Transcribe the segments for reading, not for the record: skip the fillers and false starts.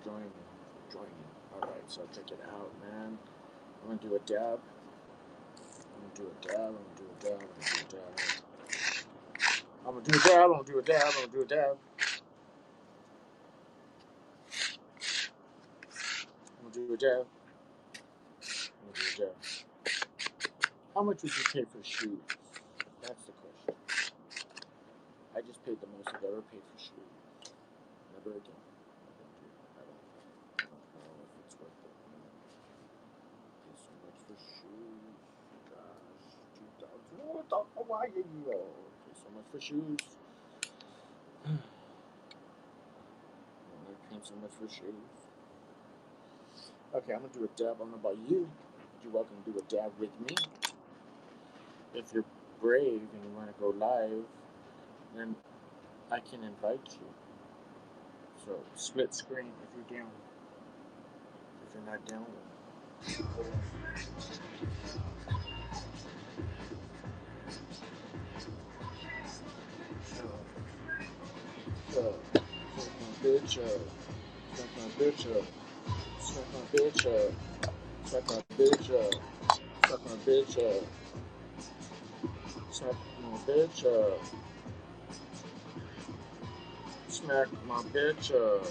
joining. Alright, so check it out, man. I'm gonna do a dab. I'm gonna do a dab. I'm gonna do a dab. I'm gonna do a dab. I'm gonna do a dab. How much would you pay for shoes? That's the question. I just paid the most I've ever paid for shoes. Never again. I don't know if it's worth it. Pay so much for shoes. Gosh, 2,000. Why did you pay so much for shoes? They're paying so much for shoes. Okay, I'm gonna do a dab. I don't know about you. You're welcome to do a dab with me. If you're brave and you want to go live, then I can invite you. So split screen if you're down. If you're not down, bitch up. Smack my bitch up. Smack my bitch up. Smack my bitch up. Smack my bitch up. Smack my bitch up. Smack my bitch up. Smack my bitch up.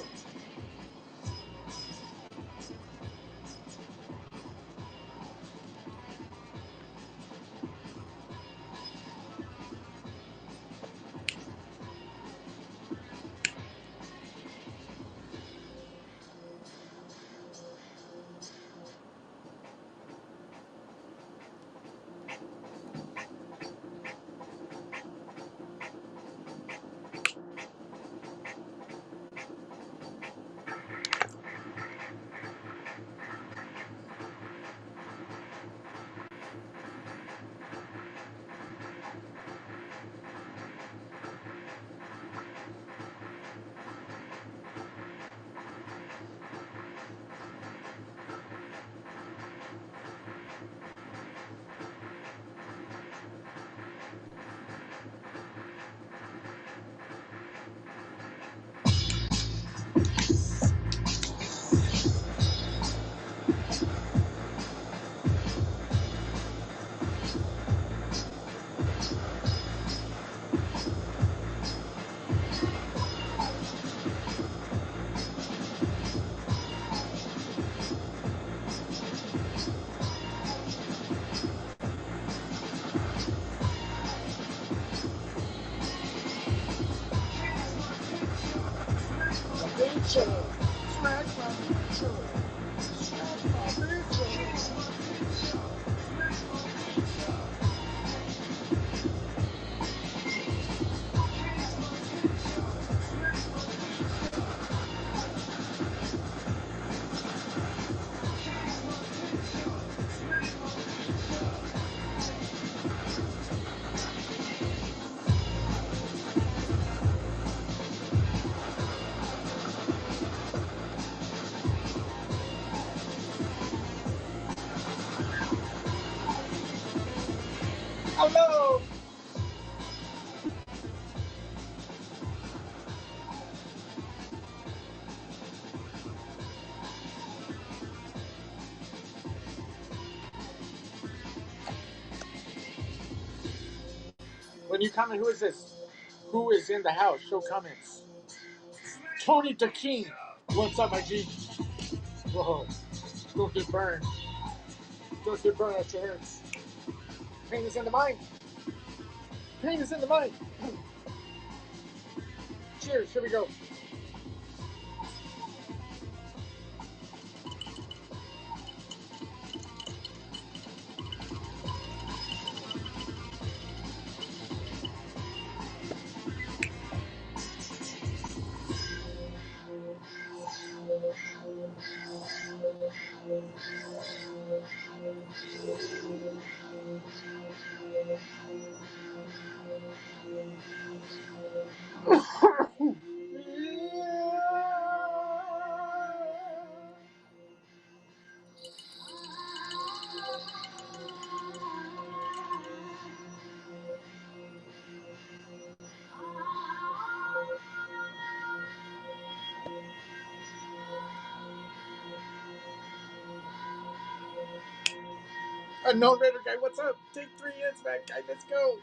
Smack my bitch up. Hello. When you comment, who is this? Who is in the house? Show comments. Tony the King. What's up, my G? Whoa. Don't get burned. Don't get burned at your hurts. Pain is in the mind. Pain is in the mind. Cheers. Here we go. Unknown Raider guy, what's up? Take 3 hits, man, guy. Let's go.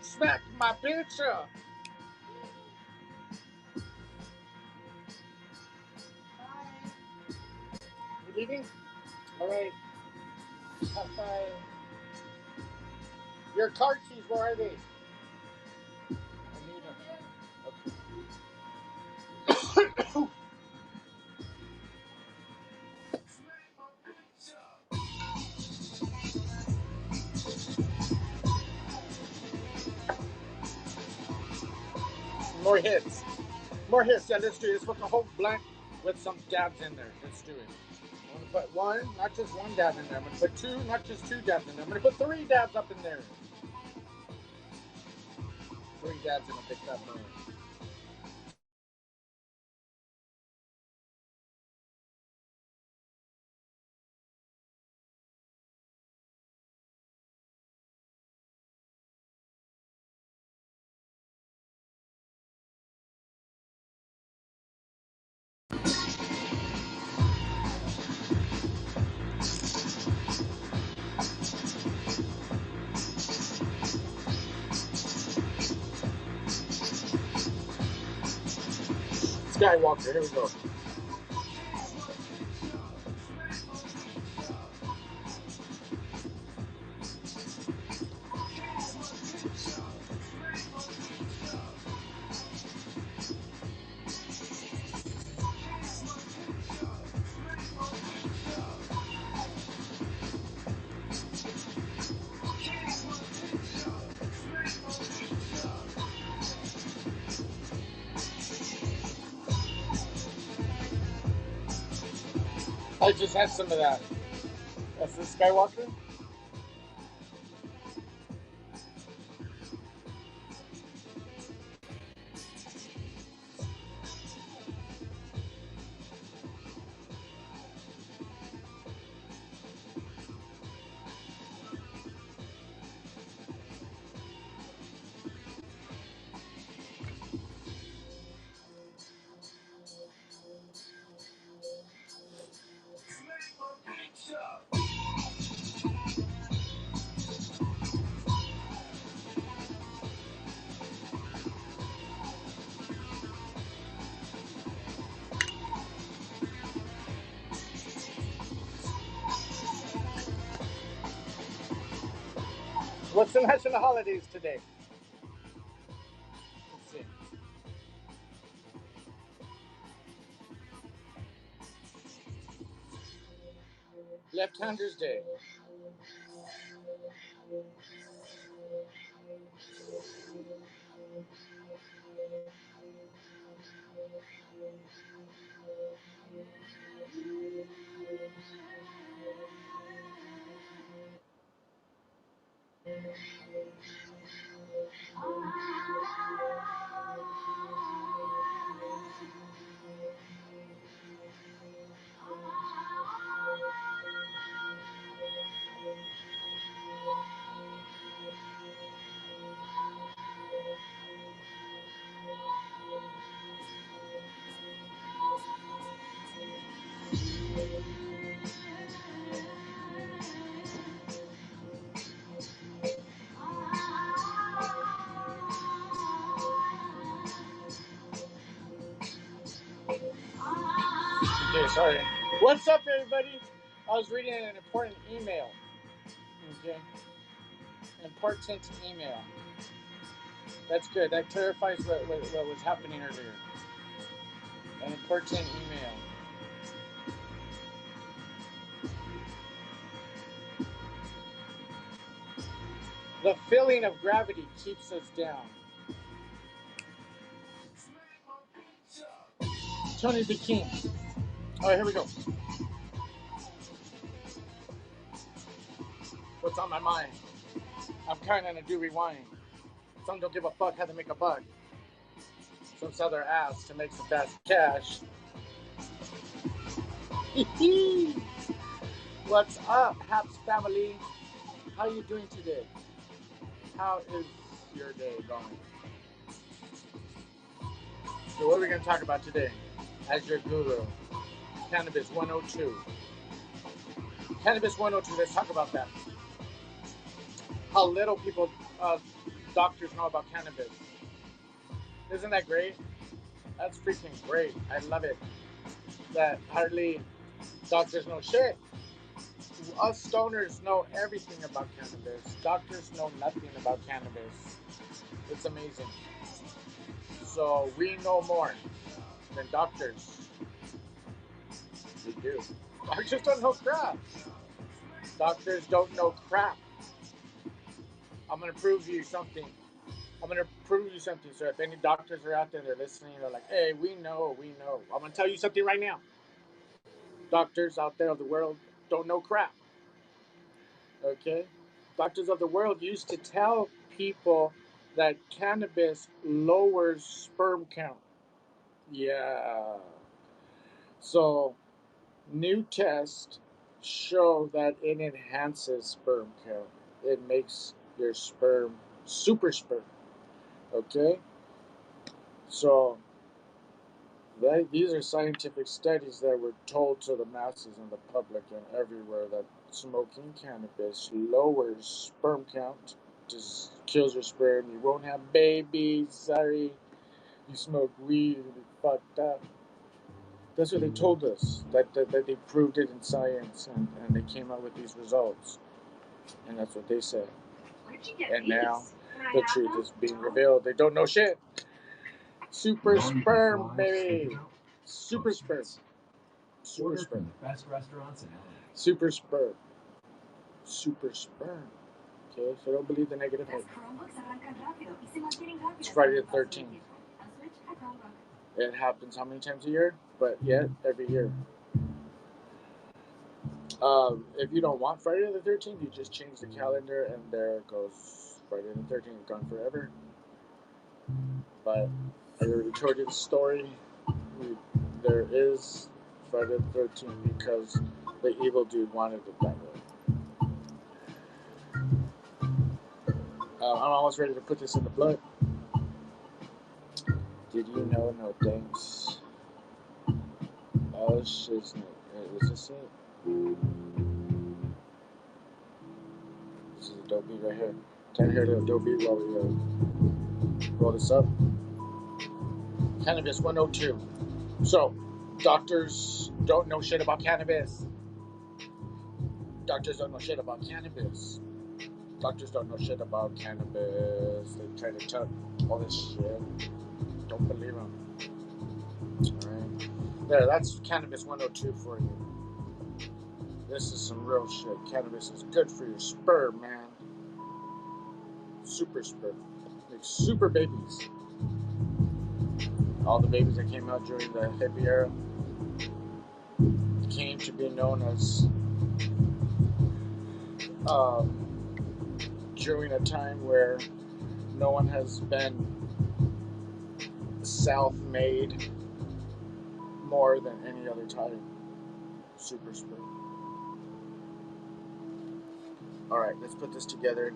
Smack my bitch up. You leaving? All right. Have fun. Your car keys, where are they? I need them. Okay. More hits. More hits. Yeah, let's do it. Let's put the whole blunt with some dabs in there. Let's do it. I'm going to put one, not just one dab in there. I'm going to put two, not just two dabs in there. I'm going to put 3 dabs up in there. 3 dabs in a big fat bone. Skywalker, here we go. I just had some of that. That's the Skywalker. What's the national holidays today? Let's see. Left-Handers Day. Okay, sorry. What's up, everybody? I was reading an important email. Okay. Important email. That's good. That clarifies what was happening earlier. An important email. The feeling of gravity keeps us down. Tony the King. All right, here we go. What's on my mind? I'm kind of gonna do rewind. Some don't give a fuck how to make a buck. Some sell their ass to make some fast cash. What's up, Haps family? How you doing today? How is your day going? So what are we going to talk about today? As your guru, Cannabis 102. Cannabis 102, let's talk about that. How little people, doctors know about cannabis. Isn't that great? That's freaking great. I love it. That hardly doctors know shit. Us stoners know everything about cannabis. Doctors know nothing about cannabis. It's amazing. So we know more than doctors. We do. Doctors don't know crap. Doctors don't know crap. I'm going to prove you something. So if any doctors are out there, they're listening, they're like, hey, we know. I'm going to tell you something right now. Doctors out there of the world don't know crap. Okay? Doctors of the world used to tell people that cannabis lowers sperm count. Yeah. So, new tests show that it enhances sperm count. It makes your sperm super sperm. Okay? So, these are scientific studies that were told to the masses and the public and everywhere that smoking cannabis lowers sperm count, just kills your sperm. You won't have babies. Sorry, you smoke weed, you'll be fucked up. That's what they told us. That they proved it in science, and they came out with these results, and that's what they said. And now the truth is being revealed. They don't know shit. Super sperm, baby. Super sperm. Super sperm. Best restaurants in LA. Super sperm. Super sperm. Okay, so don't believe the negative head. It's Friday the 13th. It happens how many times a year? But yet, every year. If you don't want Friday the 13th, you just change the calendar and there goes Friday the 13th, gone forever. But I already told you the story. There is Friday the 13th because the evil dude wanted it that way. I'm almost ready to put this in the blood. Did you know? No thanks. Oh shit! Is this it? This is a dope beat right here. Time to hear the dope beat while we roll this up. Cannabis 102. So, doctors don't know shit about cannabis. Doctors don't know shit about cannabis. Doctors don't know shit about cannabis. They try to tell all this shit. Don't believe them. Alright. There, that's Cannabis 102 for you. This is some real shit. Cannabis is good for your sperm, man. Super sperm. Like super babies. All the babies that came out during the hippie era came to be known as during a time where no one has been self-made more than any other time. Super sperm. Alright, let's put this together.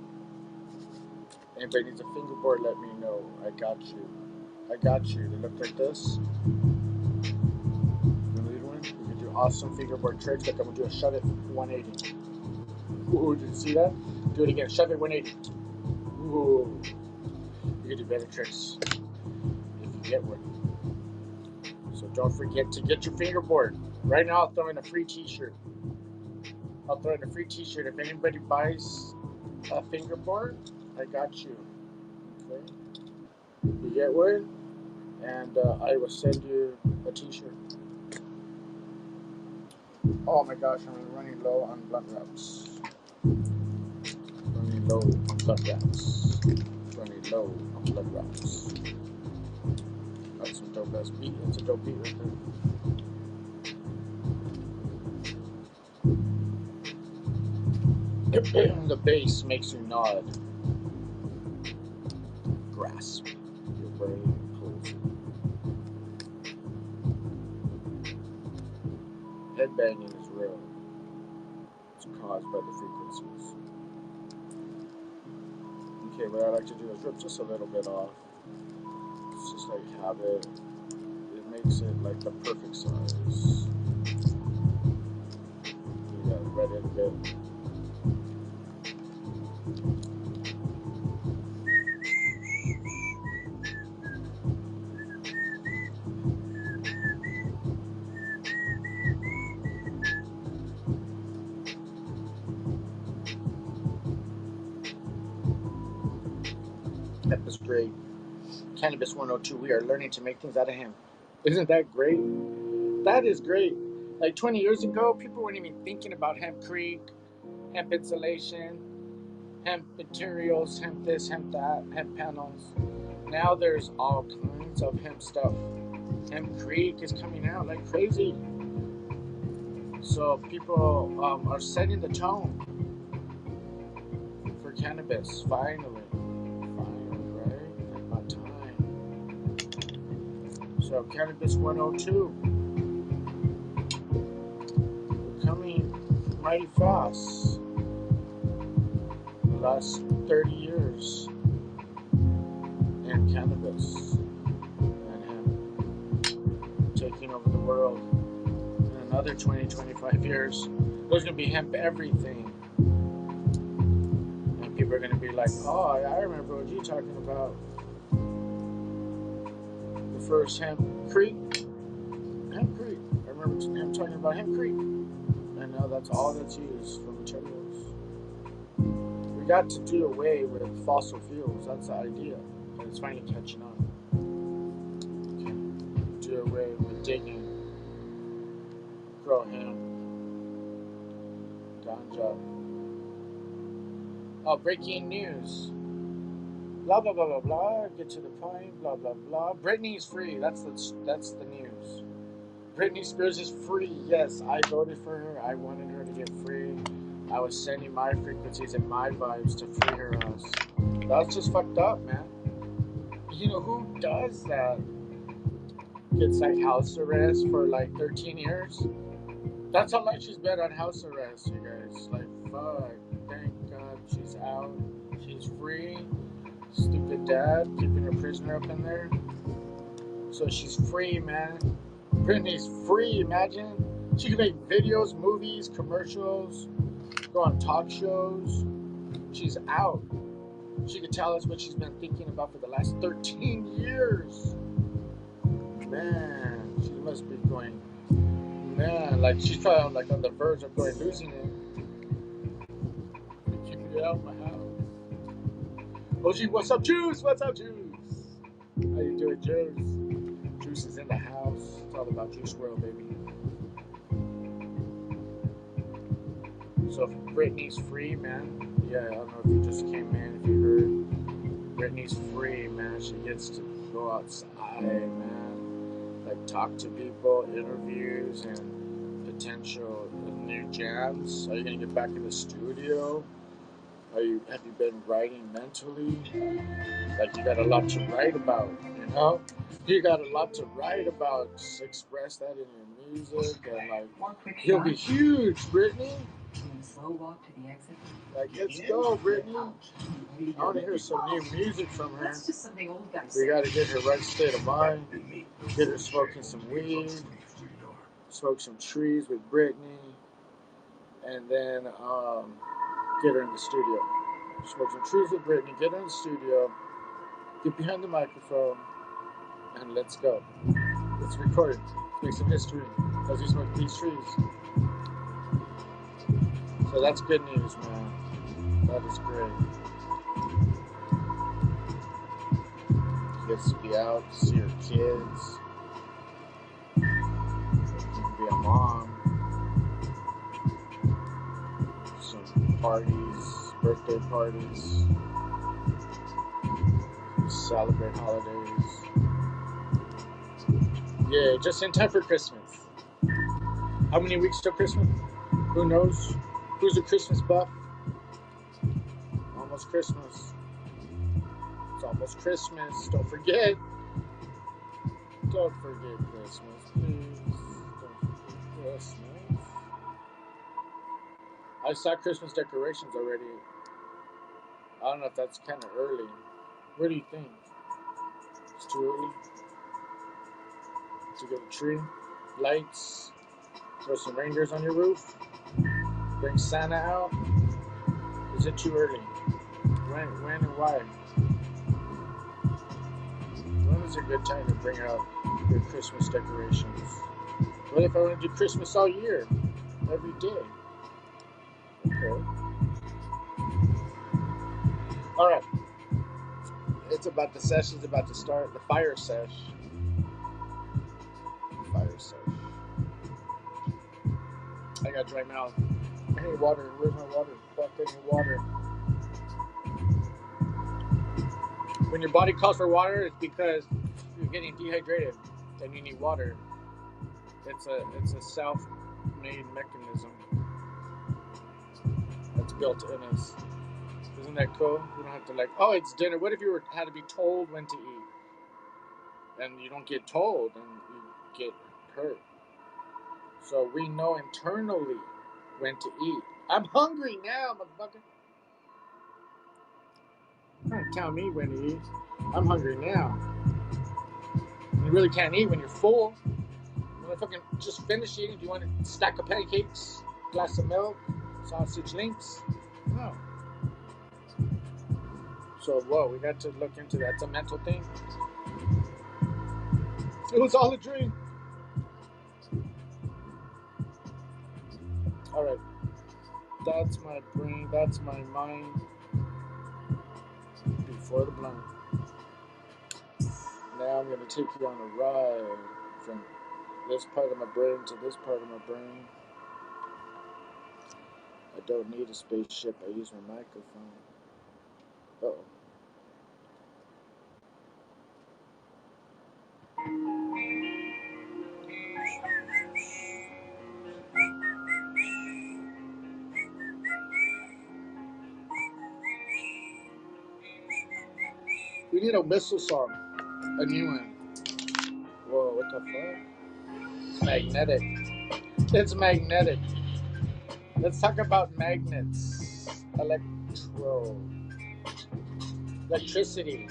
Anybody needs a fingerboard, let me know. I got you. They look like this. You need one? You can do awesome fingerboard tricks. Like I'm going to do a shove it 180. Ooh, did you see that? Do it again. Shove it 180. Ooh. You can do better tricks if you get one. So don't forget to get your fingerboard. Right now I'll throw in a free t-shirt. If anybody buys a fingerboard, I got you. Okay? You get one, and I will send you a t-shirt. Oh my gosh, I'm running low on blunt wraps. Running low on blunt wraps. That's some dope ass beat. That's a dope beat right there. The bass makes you nod. Grasp your brain pulls. headbanging is real. It's caused by the frequencies. Okay, what I like to do is rip just a little bit off. It's just like habit. It makes it like the perfect size. You gotta wet it a bit. That was great. Cannabis 102. We are learning to make things out of hemp. Isn't that great? That is great. Like 20 years ago, people weren't even thinking about hempcrete, hemp insulation, hemp materials, hemp this, hemp that, hemp panels. Now there's all kinds of hemp stuff. Hempcrete is coming out like crazy. So people are setting the tone for cannabis. Finally, right? About time. So Cannabis 102. We're coming mighty fast. The last 30 years in cannabis and hemp taking over the world. In another 20, 25 years, there's going to be hemp everything. And people are going to be like, oh, I remember what you're talking about. The first hempcrete. I remember him talking about hempcrete. And now that's all that's used for materials. We got to do away with fossil fuels. That's the idea. And it's finally catching on. Okay. Do away with digging. Grow hemp. Ganja. Oh, breaking news. Blah, blah, blah, blah, blah. Get to the point. Blah, blah, blah. Britney's free. That's the news. Britney Spears is free. Yes, I voted for her. I wanted her to get free. I was sending my frequencies and my vibes to free her ass. That's just fucked up, man. You know who does that? Gets like house arrest for like 13 years. That's how long she's been on house arrest, you guys. Like, fuck. Thank God she's out. She's free. Stupid dad keeping her prisoner up in there. So she's free, man. Britney's free, imagine. She can make videos, movies, commercials, go on talk shows. She's out. She can tell us what she's been thinking about for the last 13 years. Man, she must be going, man, like she's probably like on the verge of going losing it. Keeping it out of my house. OG, what's up, Juice? What's up, Juice? How you doing, Juice? Juice is in the house. It's all about Juice World, baby. So if Britney's free, man. Yeah, I don't know if you just came in, if you heard. Britney's free, man. She gets to go outside, man. Like talk to people, interviews, and potential new jams. Are you gonna get back in the studio? Have you been writing mentally? Like you got a lot to write about, you know? You got a lot to write about. Just express that in your music and like you'll be huge, Britney. Slow walk to the exit. Like let's go, Britney. I want to hear some new music from her. That's just something old guys We got to get her right state of mind. Get her smoking some weed. Smoke some trees with Britney. And then get her in the studio. Smoke some trees with Britney. Get her in the studio. Get behind the microphone. And let's go. Let's record. Let's make some history as we smoke these trees. So that's good news, man. That is great. She gets to be out, see her kids. You can be a mom. Some parties, birthday parties. Celebrate holidays. Yeah, just in time for Christmas. How many weeks till Christmas? Who knows? Who's a Christmas buff? Almost Christmas. It's almost Christmas. Don't forget. Don't forget Christmas, please. Don't forget Christmas. I saw Christmas decorations already. I don't know if that's kind of early. What do you think? It's too early to get a tree, lights, throw some reindeers on your roof, bring Santa out. Is it too early? When and why? When is a good time to bring out your Christmas decorations? What if I want to do Christmas all year, every day? Okay. All right. It's about the session's about to start. The fire sesh. Fire sesh. I got dry mouth. I need water. Where's my water? Fuck, I need water. When your body calls for water, it's because you're getting dehydrated and you need water. It's a self-made mechanism that's built in us. Isn't that cool? You don't have to oh, it's dinner. What if you had to be told when to eat? And you don't get told and you get hurt. So we know internally when to eat. I'm hungry now, motherfucker. Don't tell me when to eat. I'm hungry now. You really can't eat when you're full. When I fucking just finish eating, do you want a stack of pancakes, glass of milk, sausage links? No. So, whoa, we got to look into that. It's a mental thing. It was all a dream. All right. That's my brain. That's my mind. Before the blunt. Now I'm going to take you on a ride from this part of my brain to this part of my brain. I don't need a spaceship. I use my microphone. Uh-oh. We need a whistle song. A new one. Whoa, what the fuck? It's magnetic. It's magnetic. Let's talk about magnets. Electricity.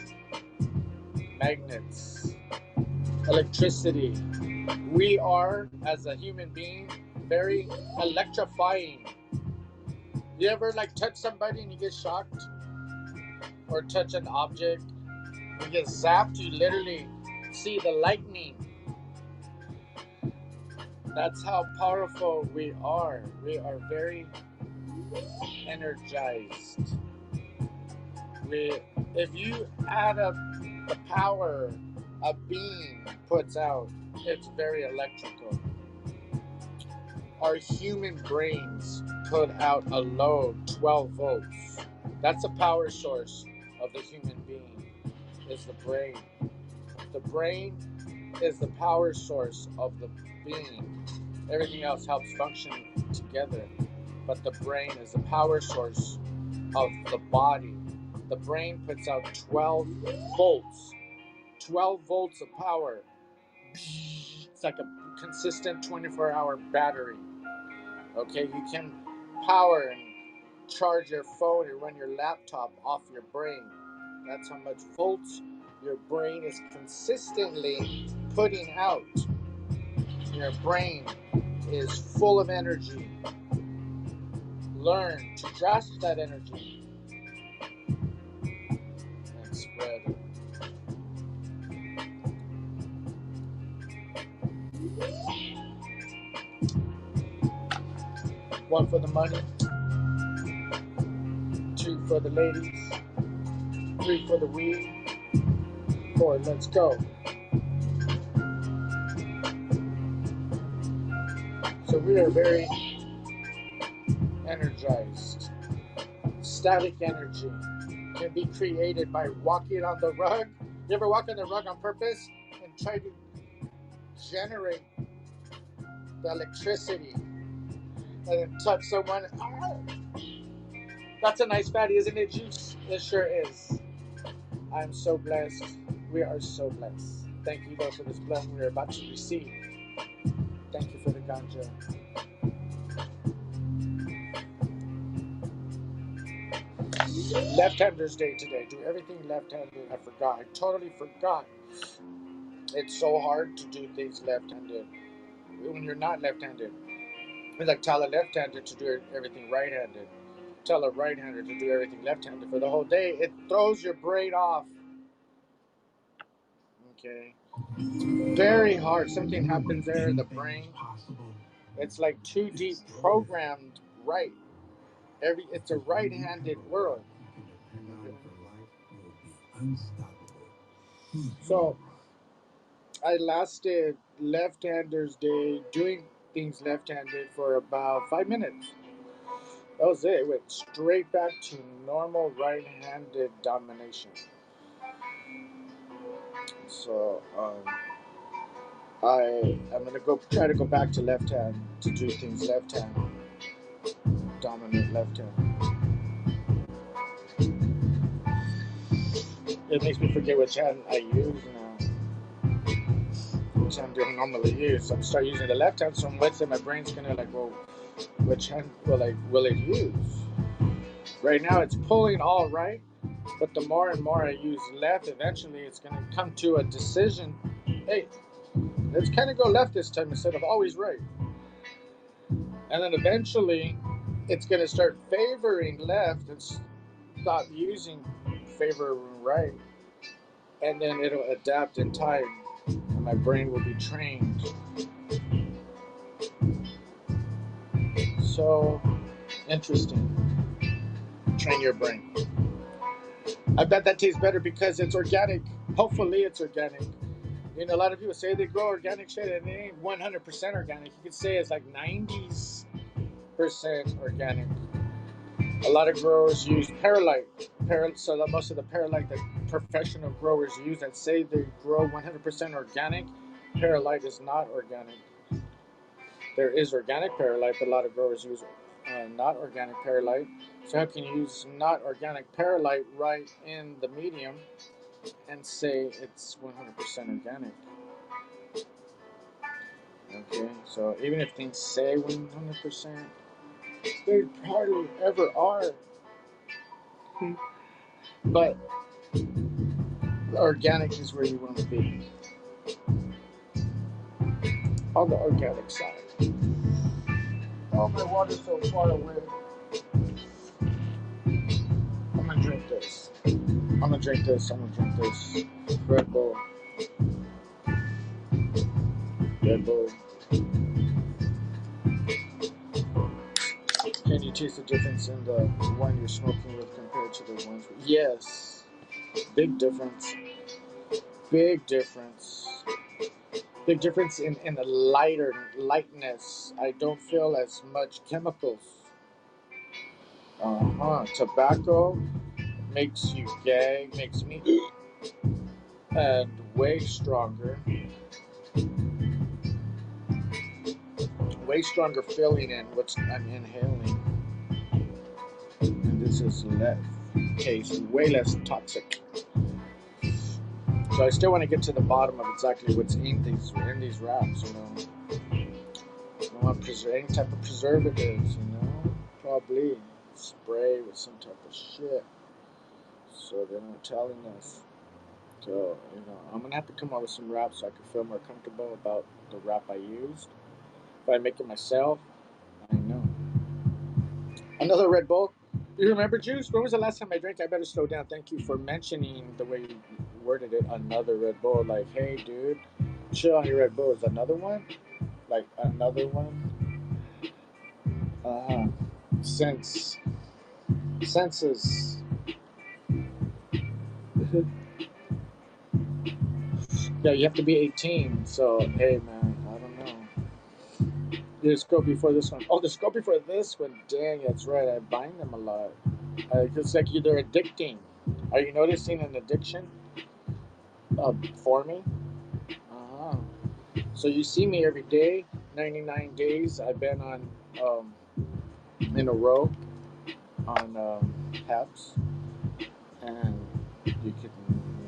Magnets. Electricity. We are, as a human being, very electrifying. You ever touch somebody and you get shocked? Or touch an object, you get zapped, you literally see the lightning. That's how powerful we are. We are very energized. If you add up the power a beam puts out, it's very electrical. Our human brains put out a load, 12 volts. That's the power source of the human being, is the brain. The brain is the power source of the being. Everything else helps function together. But the brain is the power source of the body. The brain puts out 12 volts. 12 volts of power. It's like a consistent 24-hour battery. Okay, you can power and charge your phone and run your laptop off your brain. That's how much volts your brain is consistently putting out. Your brain is full of energy. Learn to grasp that energy and spread it. One for the money, 2 for the ladies, 3 for the weed, 4, let's go. So we are very energized. Static energy can be created by walking on the rug. You ever walk on the rug on purpose and try to generate the electricity and then touch someone? That's a nice fatty, isn't it, Juice? It sure is. I'm so blessed. We are so blessed. Thank you, though, for this blessing we are about to receive. Thank you for the ganja. Left-handers day today. Do everything left-handed. I forgot. I totally forgot. It's so hard to do things left-handed when you're not left-handed. It's like tell a left-hander to do everything right-handed. Tell a right-hander to do everything left-handed for the whole day. It throws your brain off. Okay. Very hard. Something happens there in the brain. It's like too deep programmed right. It's a right-handed world. So I lasted left-handers day doing things left-handed for about 5 minutes. That was it. It went straight back to normal right-handed domination. So I'm gonna try to go back to left hand to do things left hand, dominant left hand. It makes me forget which hand I use now. Which hand do I normally use? So I'm start using the left hand. So I'm let's say my brain's gonna like, well, which hand will it use? Right now it's pulling all right, but the more and more I use left, eventually it's gonna come to a decision. Hey, let's kind of go left this time instead of always right. And then eventually it's going to start favoring left and stop using favoring right. And then it'll adapt in time. And my brain will be trained. So interesting. Train your brain. I bet that tastes better because it's organic. Hopefully it's organic. You know, a lot of people say they grow organic shit and it ain't 100% organic. You could say it's like 90% organic. A lot of growers use perlite. So that most of the perlite that professional growers use that say they grow 100% organic, perlite is not organic. There is organic perlite, but a lot of growers use not organic perlite. So how can you use not organic perlite right in the medium and say it's 100% organic? Okay, so even if things say 100%, they hardly ever are. But organic is where you want to be. On the organic side. Oh, my water's so far away. I'm gonna drink this. Red Bull. Can you taste the difference in the one you're smoking with compared to the ones? Yes. Big difference. Big difference in the lightness. I don't feel as much chemicals. Tobacco makes you gag, makes me and way stronger feeling in what I'm inhaling. And this is tastes way less toxic. So I still want to get to the bottom of exactly what's in these wraps, you know. I don't want any type of preservatives, you know. Probably spray with some type of shit. So they're not telling us. So, you know, I'm going to have to come up with some wraps so I can feel more comfortable about the wrap I used. If I make it myself, I know. Another Red Bull. You remember, Juice? When was the last time I drank? I better slow down. Thank you for mentioning the way you worded it. Another Red Bull. Like, hey, dude, chill on your Red Bull. Is another one? Like, another one? Senses. Yeah, you have to be 18. So, hey, man, I don't know. Just go before this one. Oh, just go before this one. Dang, that's right. I bind them a lot. It's like they're addicting. Are you noticing an addiction forming? So you see me every day. 99 days I've been on in a row on PEPs, and you could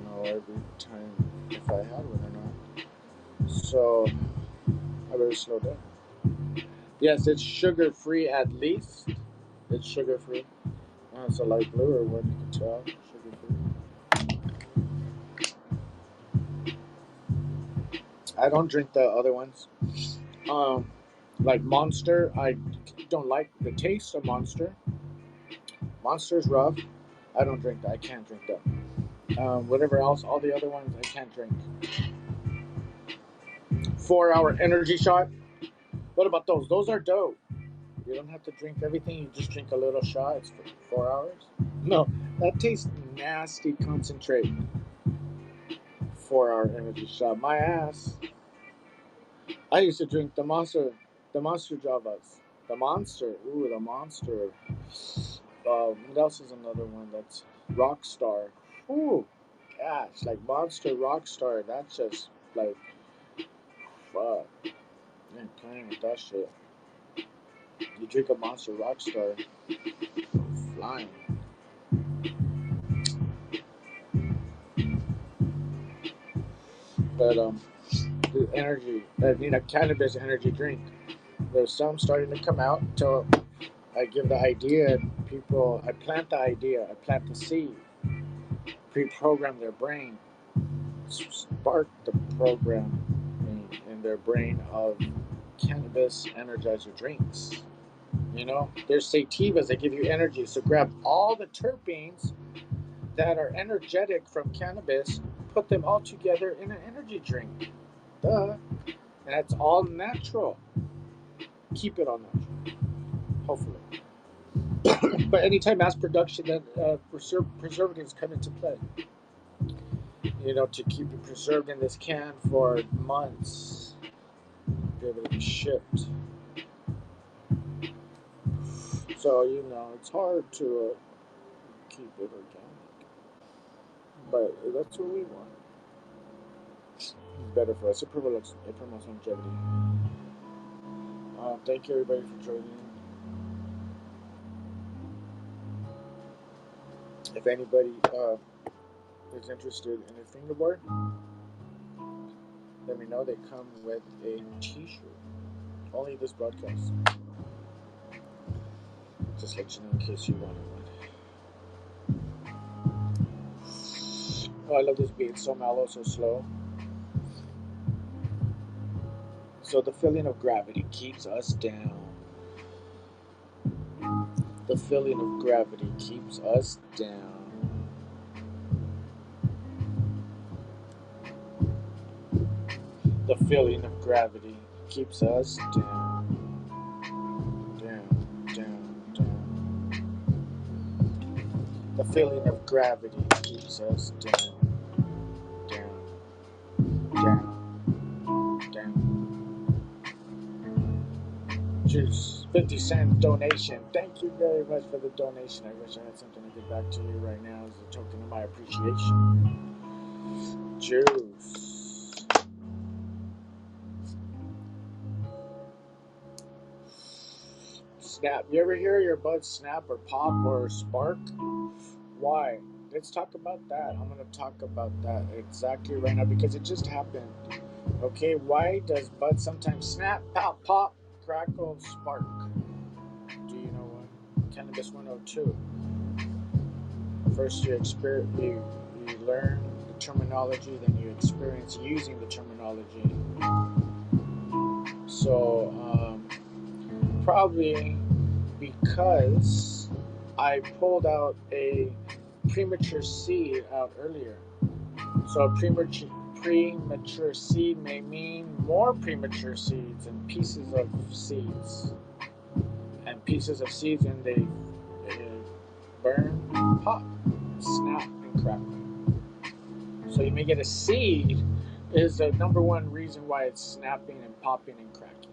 know every time if I had one or not. So I better slow down. Yes, it's sugar free at least. It's sugar free. It's a light blue or what, you can tell. Sugar-free. I don't drink the other ones. Like Monster, I don't like the taste of Monster. Monster's rough. I don't drink that. I can't drink that. Whatever else, all the other ones, I can't drink. 4-hour energy shot. What about those? Those are dope. You don't have to drink everything. You just drink a little shot. It's for 4 hours. No, that tastes nasty. Concentrate. 4-hour energy shot. My ass. I used to drink the Monster Javas. The Monster. Ooh, the Monster. What else is another one that's Rockstar? Ooh, gosh, like Monster Rockstar. That's just like, fuck. You ain't playing with that shit. You drink a Monster Rockstar, flying. But the energy, a cannabis energy drink. There's some starting to come out. Till I give the idea, people. I plant the idea. I plant the seed. Pre-program their brain. Spark the program in their brain of cannabis energizer drinks. You know, there's sativas that give you energy. So grab all the terpenes that are energetic from cannabis, put them all together in an energy drink. Duh. And that's all natural. Keep it all natural. Hopefully. But anytime mass production, then preservatives come into play. You know, to keep it preserved in this can for months, be able to be shipped. So, you know, it's hard to keep it organic. But that's what we want. It's better for us. It promotes longevity. Thank you, everybody, for joining. If anybody is interested in a fingerboard, let me know. They come with a t-shirt. Only this broadcast. Just let you know in case you wanted one. Oh, I love this beat. It's so mellow, so slow. So the feeling of gravity keeps us down. The feeling of gravity keeps us down. The feeling of gravity keeps us down. Down, down, down. The feeling of gravity keeps us down. Down, down, down. Juice, 50-cent donation. Thank you very much for the donation. I wish I had something to get back to you right now as a token of my appreciation. Juice. Snap. You ever hear your buds snap or pop or spark? Why? Let's talk about that. I'm going to talk about that exactly right now because it just happened. Okay, why does bud sometimes snap, pop, pop, crackle, spark? Do you know what? Cannabis 102. First you learn the terminology, then you experience using the terminology. So, probably because I pulled out a premature seed out earlier. So a premature seed may mean more premature seeds and pieces of seeds. And pieces of seeds, and they burn, pop, snap, and crackle. So you may get a seed is the number one reason why it's snapping and popping and cracking.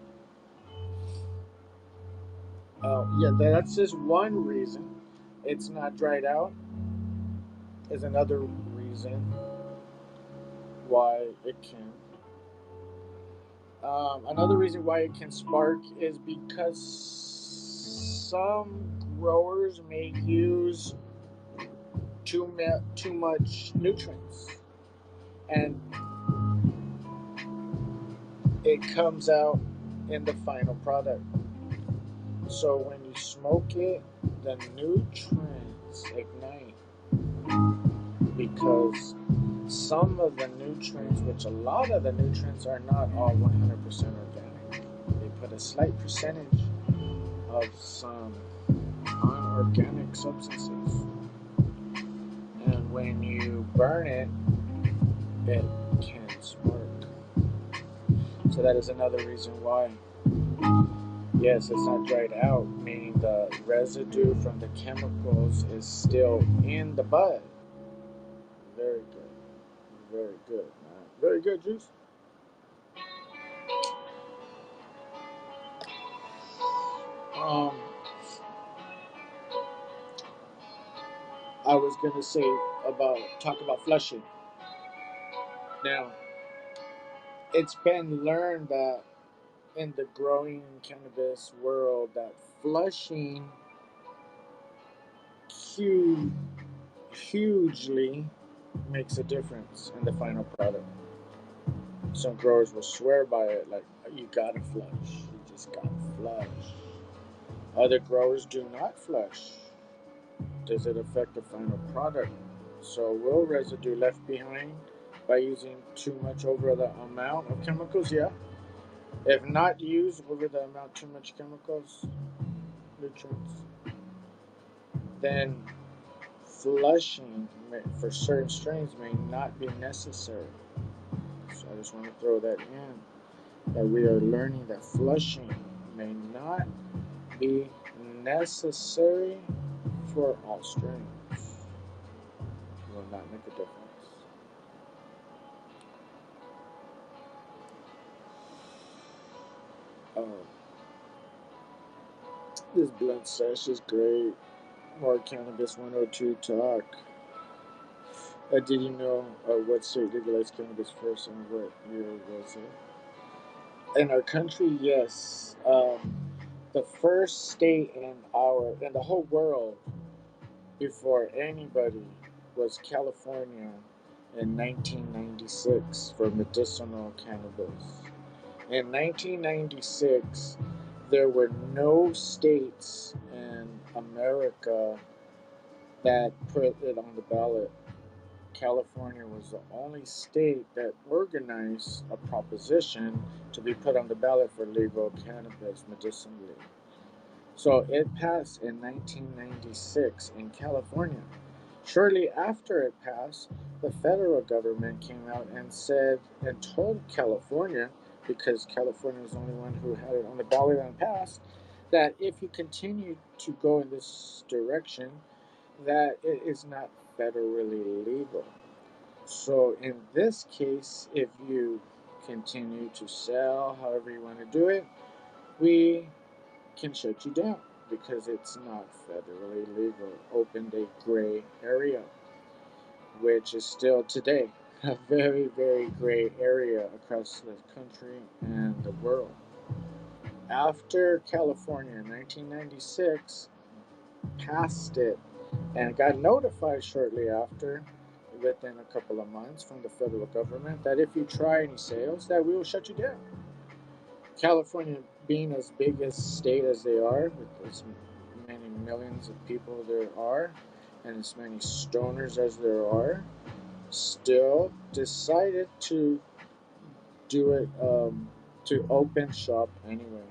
Yeah, that's just one reason. It's not dried out is another reason why it can. Another reason why it can spark is because some growers may use too much nutrients, and it comes out in the final product. So when you smoke it, the nutrients cigarettes ignite because some of the nutrients, which a lot of the nutrients are not all 100% organic. They put a slight percentage of some unorganic substances. And when you burn it, it can spark. So that is another reason why. Yes, it's not dried out, meaning the residue from the chemicals is still in the bud. Very good. Very good, man. Very good, Juice. I was gonna say talk about flushing. Now, it's been learned that in the growing cannabis world that flushing hugely makes a difference in the final product. Some growers will swear by it, like you gotta flush, you just gotta flush. Other growers do not flush. Does it affect the final product? So will residue left behind by using too much over the amount of chemicals? Yeah. If not used over the amount too much chemicals, nutrients, then flushing for certain strains may not be necessary. So I just want to throw that in, that we are learning that flushing may not be necessary for all strains. It will not make a difference. This blunt sesh is great. More Cannabis 102 talk. Did you know what state legalized cannabis first and what year was it? In our country, yes. The first state in the whole world before anybody was California in 1996 for medicinal cannabis. In 1996, there were no states in America that put it on the ballot. California was the only state that organized a proposition to be put on the ballot for legal cannabis medicinally. So it passed in 1996 in California. Shortly after it passed, the federal government came out and said and told California, because California was the only one who had it on the ballot and passed, that if you continue to go in this direction, that it is not federally legal. So in this case, if you continue to sell however you want to do it, we can shut you down because it's not federally legal. Opened a gray area, which is still today a very, very gray area across the country and the world. After California in 1996 passed it and got notified shortly after, within a couple of months, from the federal government that if you try any sales, that we will shut you down. California, being as big a state as they are, with as many millions of people there are, and as many stoners as there are, still decided to do it, to open shop anyway.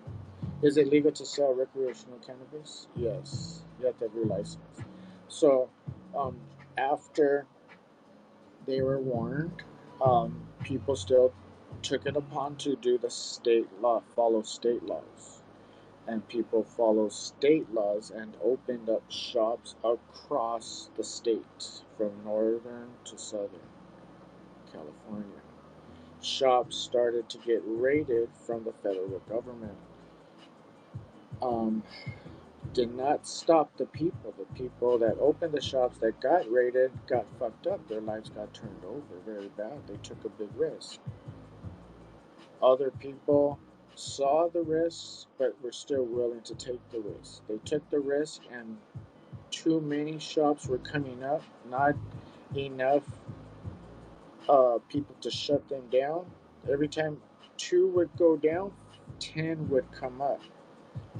Is it legal to sell recreational cannabis? Yes. You have to have your license. So, after they were warned, people still took it upon to do the state law, follow state laws. And people follow state laws and opened up shops across the state, from northern to southern California. Shops started to get raided from the federal government. Did not stop the people. The people that opened the shops that got raided got fucked up. Their lives got turned over very bad. They took a big risk. Other people saw the risks but were still willing to take the risk. They took the risk, and too many shops were coming up, not enough people to shut them down. Every time 2 would go down, 10 would come up.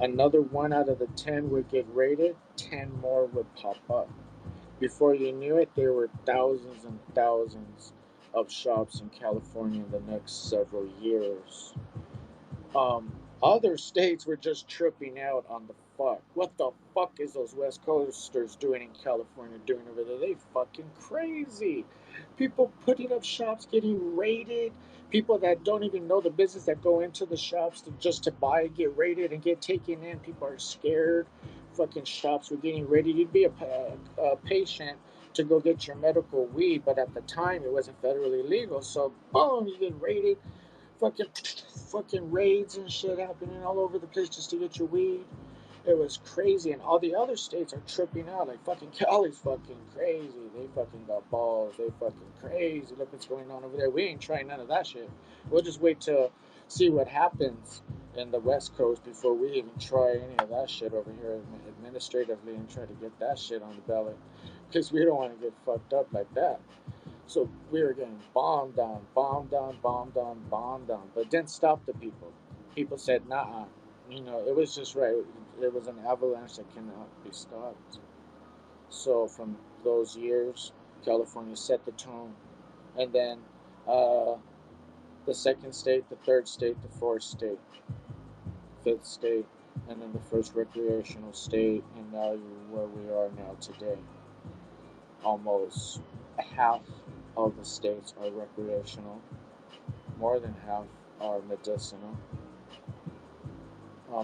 Another 1 out of the 10 would get raided, 10 more would pop up. Before you knew it, there were thousands and thousands of shops in California in the next several years. Other states were just tripping out on the fuck. What the fuck is those West Coasters doing in California doing over there? They fucking crazy. People putting up shops getting raided. People that don't even know the business that go into the shops just to buy, get raided, and get taken in. People are scared. Fucking shops were getting raided. You'd be a patient to go get your medical weed, but at the time it wasn't federally legal. So boom, you get raided. Fucking raids and shit happening all over the place just to get your weed. It was crazy, and all the other states are tripping out. Like fucking Cali's fucking crazy. They fucking got balls. They fucking crazy. Look what's going on over there. We ain't trying none of that shit. We'll just wait to see what happens in the West Coast before we even try any of that shit over here administratively and try to get that shit on the ballot, because we don't want to get fucked up like that. So we were getting bombed down, bombed down, bombed down, bombed down, but it didn't stop the people. People said, nah, it was just right. It was an avalanche that cannot be stopped. So from those years, California set the tone. And then the second state, the third state, the fourth state, fifth state, and then the first recreational state, and now you're where we are now today. Almost half of the states are recreational. More than half are medicinal.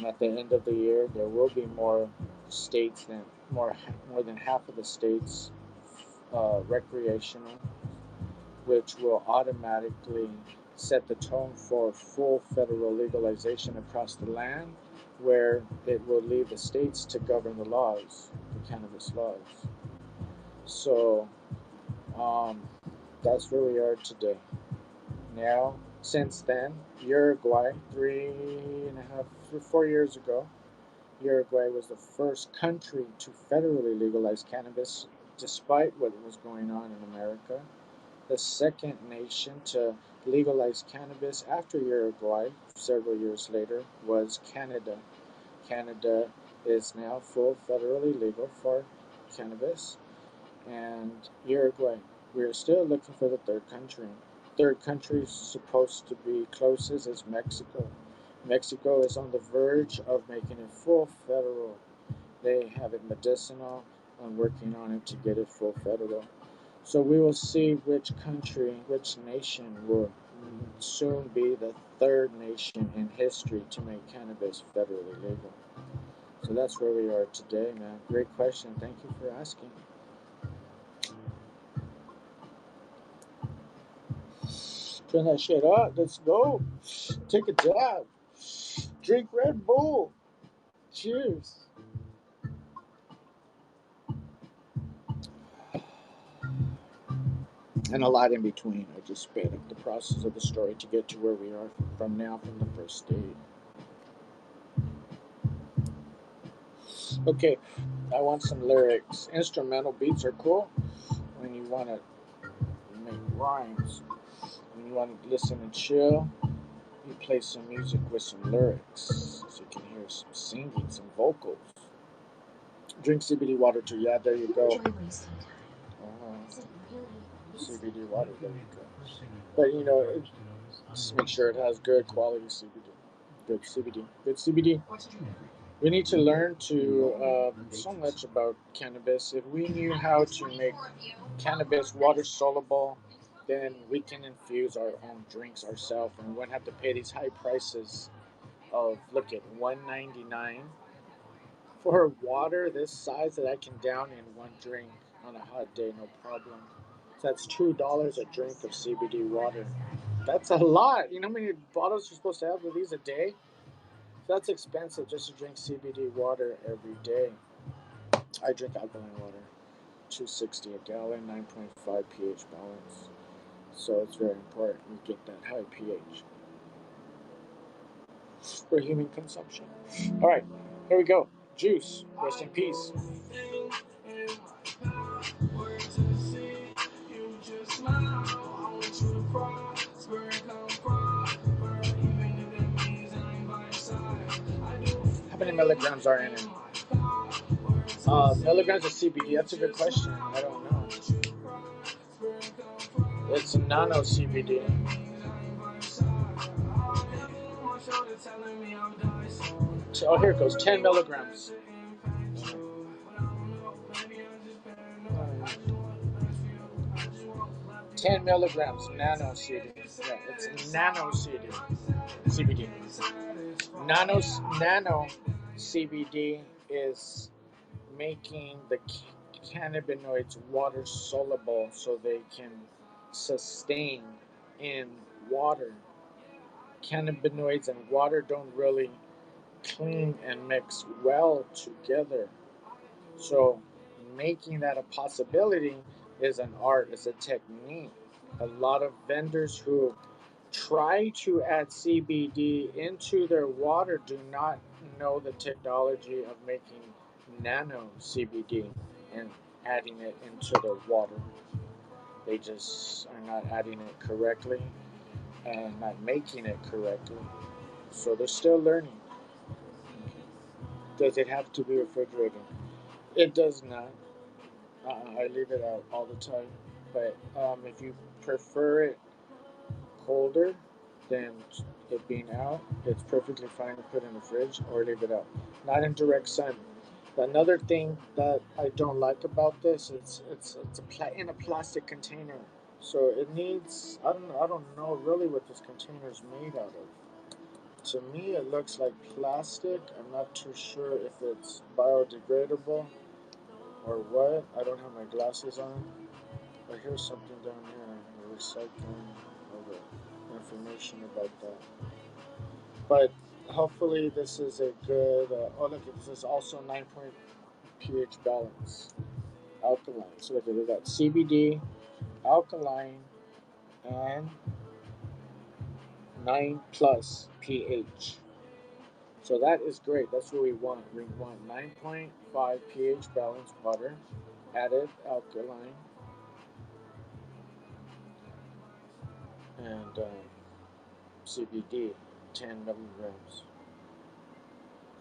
At the end of the year, there will be more states than more than half of the states recreational, which will automatically set the tone for full federal legalization across the land, where it will leave the states to govern the laws, the cannabis laws. So that's where we are today. Now, since then, Uruguay, 4 years ago, Uruguay was the first country to federally legalize cannabis, despite what was going on in America. The second nation to legalize cannabis after Uruguay, several years later, was Canada. Canada is now full federally legal for cannabis, and Uruguay. We are still looking for the third country. Third country is supposed to be closest is Mexico. Mexico is on the verge of making it full federal. They have it medicinal and working on it to get it full federal. So we will see which country, which nation will soon be the third nation in history to make cannabis federally legal. So that's where we are today, man. Great question. Thank you for asking. Turn that shit up. Let's go. Take a dab. Drink Red Bull. Cheers. And a lot in between. I just sped up the process of the story to get to where we are from now, from the first state. Okay, I want some lyrics. Instrumental beats are cool when you want to make rhymes. When you want to listen and chill, you play some music with some lyrics so you can hear some singing, some vocals. Drink CBD water too. Yeah, there you go. CBD water, there you go. But just make sure it has good quality CBD. Good CBD. Good CBD. We need to learn so much about cannabis. If we knew how to make cannabis water soluble, then we can infuse our own drinks ourselves, and we wouldn't have to pay these high prices of, look at, $1.99 for water this size that I can down in one drink on a hot day, no problem. So that's $2 a drink of CBD water. That's a lot. You know how many bottles you're supposed to have of these a day? That's expensive just to drink CBD water every day. I drink alkaline water, $2.60 a gallon, 9.5 pH balance. So it's very important we get that high pH for human consumption. All right, here we go. Juice, rest in peace. How many milligrams are in it? Milligrams of CBD. That's a good question. I don't know. It's nano CBD. Oh, here it goes. 10 milligrams. 10 milligrams nano CBD. Yeah, it's nano CBD. Nano CBD is making the cannabinoids water soluble so they can sustain in water. Cannabinoids and water don't really clean and mix well together. So making that a possibility is an art, is a technique. A lot of vendors who try to add CBD into their water do not know the technology of making nano CBD and adding it into their water. They just are not adding it correctly and not making it correctly. So they're still learning. Does it have to be refrigerated? It does not. I leave it out all the time. But if you prefer it colder than it being out, it's perfectly fine to put in the fridge or leave it out. Not in direct sun. Another thing that I don't like about this is it's in a plastic container. So it needs I don't know really what this container is made out of. To me, it looks like plastic. I'm not too sure if it's biodegradable or what. I don't have my glasses on. But here's something down here, the recycling of the information about that. But hopefully this is a good, oh look, this is also 9 point pH balance, alkaline. So look at that, CBD, alkaline, and 9 plus pH. So that is great. That's what we want. We want 9.5 pH balanced water, added alkaline, and CBD, 10 milligrams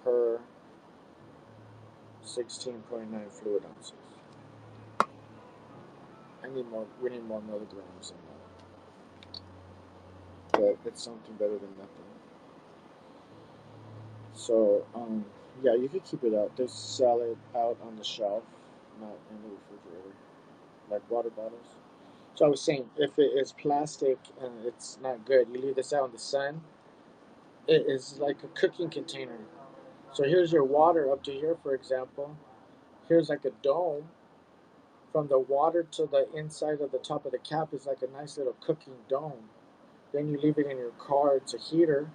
per 16.9 fluid ounces. We need more milligrams than that. But it's something better than nothing. So, yeah, you could keep it out. They sell it out on the shelf, not in the refrigerator, like water bottles. So I was saying, if it is plastic and it's not good, you leave this out in the sun, it is like a cooking container. So here's your water up to here, for example. Here's like a dome. From the water to the inside of the top of the cap is like a nice little cooking dome. Then you leave it in your car, it's a heater.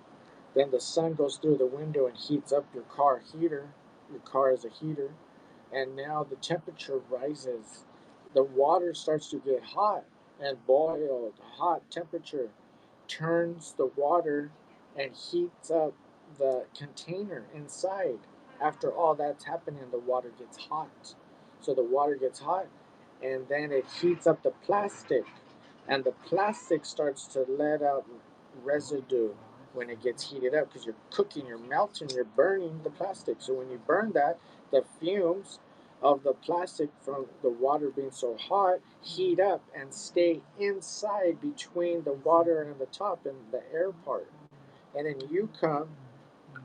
Then the sun goes through the window and heats up your car heater. Your car is a heater. And now the temperature rises. The water starts to get hot and boiled. Hot temperature turns the water and heats up the container inside. After all that's happening, the water gets hot. So the water gets hot and then it heats up the plastic. And the plastic starts to let out residue when it gets heated up because you're cooking, you're melting, you're burning the plastic. So when you burn that, the fumes of the plastic from the water being so hot heat up and stay inside between the water and the top and the air part. And then you come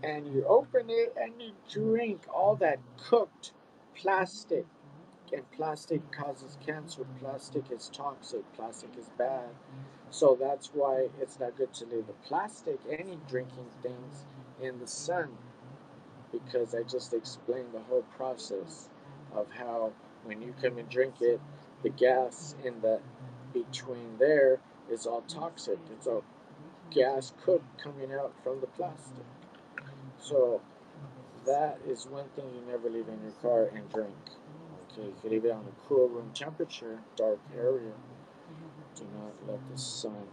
and you open it and you drink all that cooked plastic. And plastic causes cancer. Plastic is toxic. Plastic is bad. So that's why it's not good to leave the plastic, any drinking things, in the sun. Because I just explained the whole process of how when you come and drink it, the gas in the between there is all toxic. It's all gas cooked coming out from the plastic. So that is one thing you never leave in your car and drink. Okay, you can leave it on a cool room temperature, dark area. Do not let the sun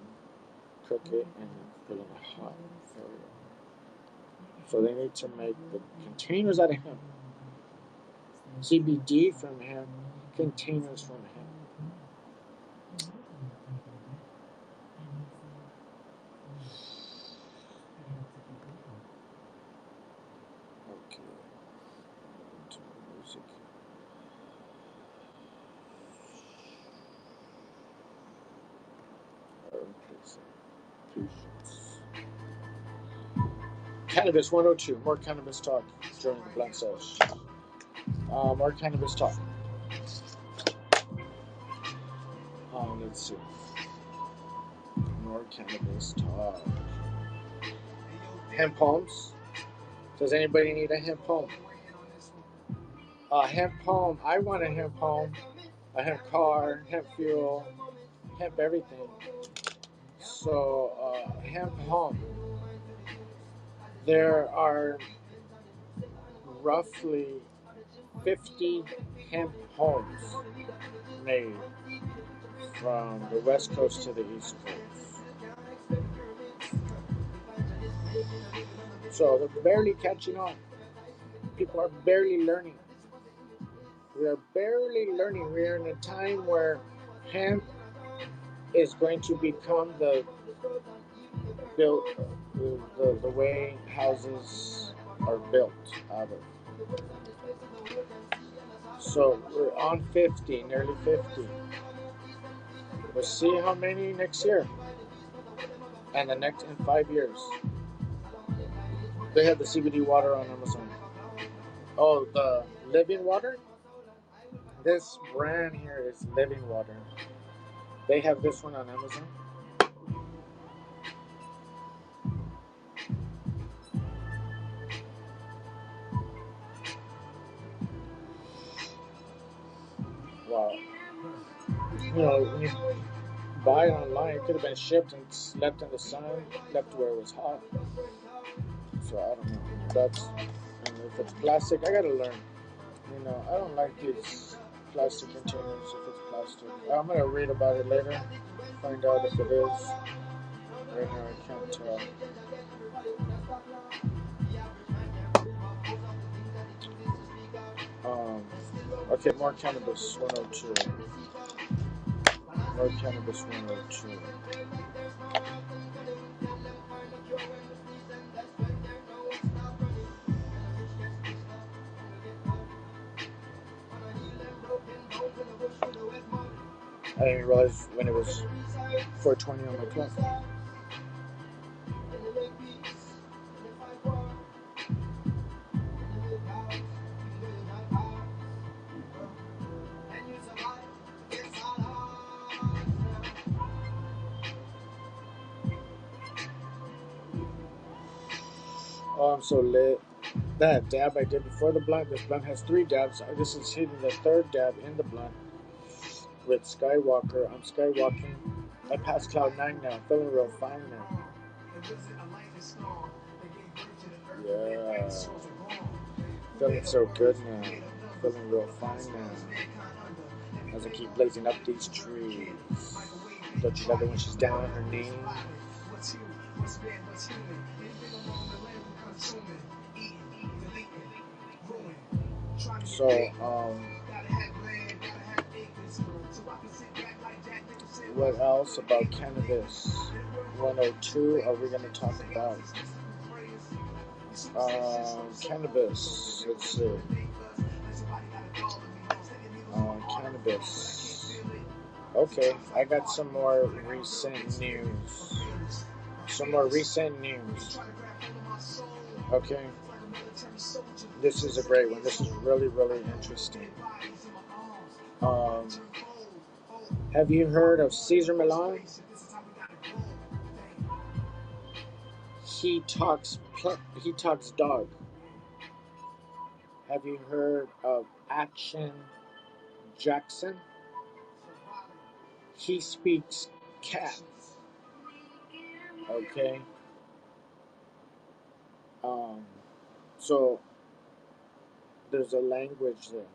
cook it and put it in a hot area. So they need to make the containers out of hemp, CBD from hemp, containers from hemp. Okay, into music. So, patience. Cannabis 102. More cannabis talk during the blunt sesh. More cannabis talk. Let's see. More cannabis talk. Hemp homes. Does anybody need a hemp home? Hemp home. I want a hemp home. A hemp car, hemp fuel, hemp everything. So, hemp home. There are roughly 50 hemp homes made from the west coast to the east coast. So they're barely catching on. People are barely learning. We are barely learning. We are in a time where hemp is going to become the built the way houses are built out of. So we're on 50, nearly 50. We'll see how many next year, and the next in 5 years. They have the CBD water on Amazon. Oh, the living water. This brand here is living water. They have this one on Amazon. Wow. You know, when you buy it online, it could have been shipped and left in the sun, left where it was hot. So I don't know. And if it's plastic, I gotta learn. You know, I don't like these plastic containers if it's plastic. I'm gonna read about it later, find out if it is. Right now I can't tell. Okay, more cannabis 102. More cannabis 102. I didn't even realize when it was 420 on my clock. Oh, I'm so lit. That dab I did before the blunt, this blunt has 3 dabs. This is hitting the 3rd dab in the blunt with Skywalker. I'm skywalking. I passed Cloud 9 now. Feeling real fine now. Yeah. Feeling so good now. Feeling real fine now. As I keep blazing up these trees. Don't you love it when she's down on her knees? So, what else about cannabis 102 are we going to talk about? Cannabis, let's see. Cannabis. Okay, I got some more recent news. Okay. This is a great one. This is really, really interesting. Have you heard of Caesar Milan? He talks dog. Have you heard of Action Jackson? He speaks cat. Okay. So there's a language there.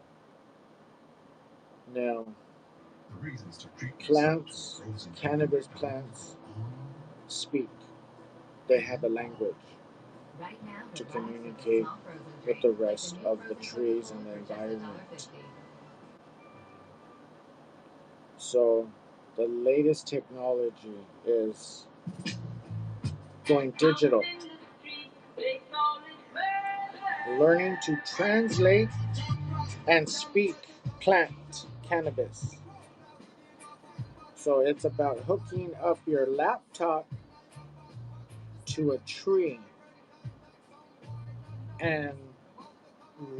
Now, plants, cannabis plants speak. They have a language to communicate with the rest of the trees and the environment. So the latest technology is going digital. Learning to translate and speak plant cannabis. So it's about hooking up your laptop to a tree and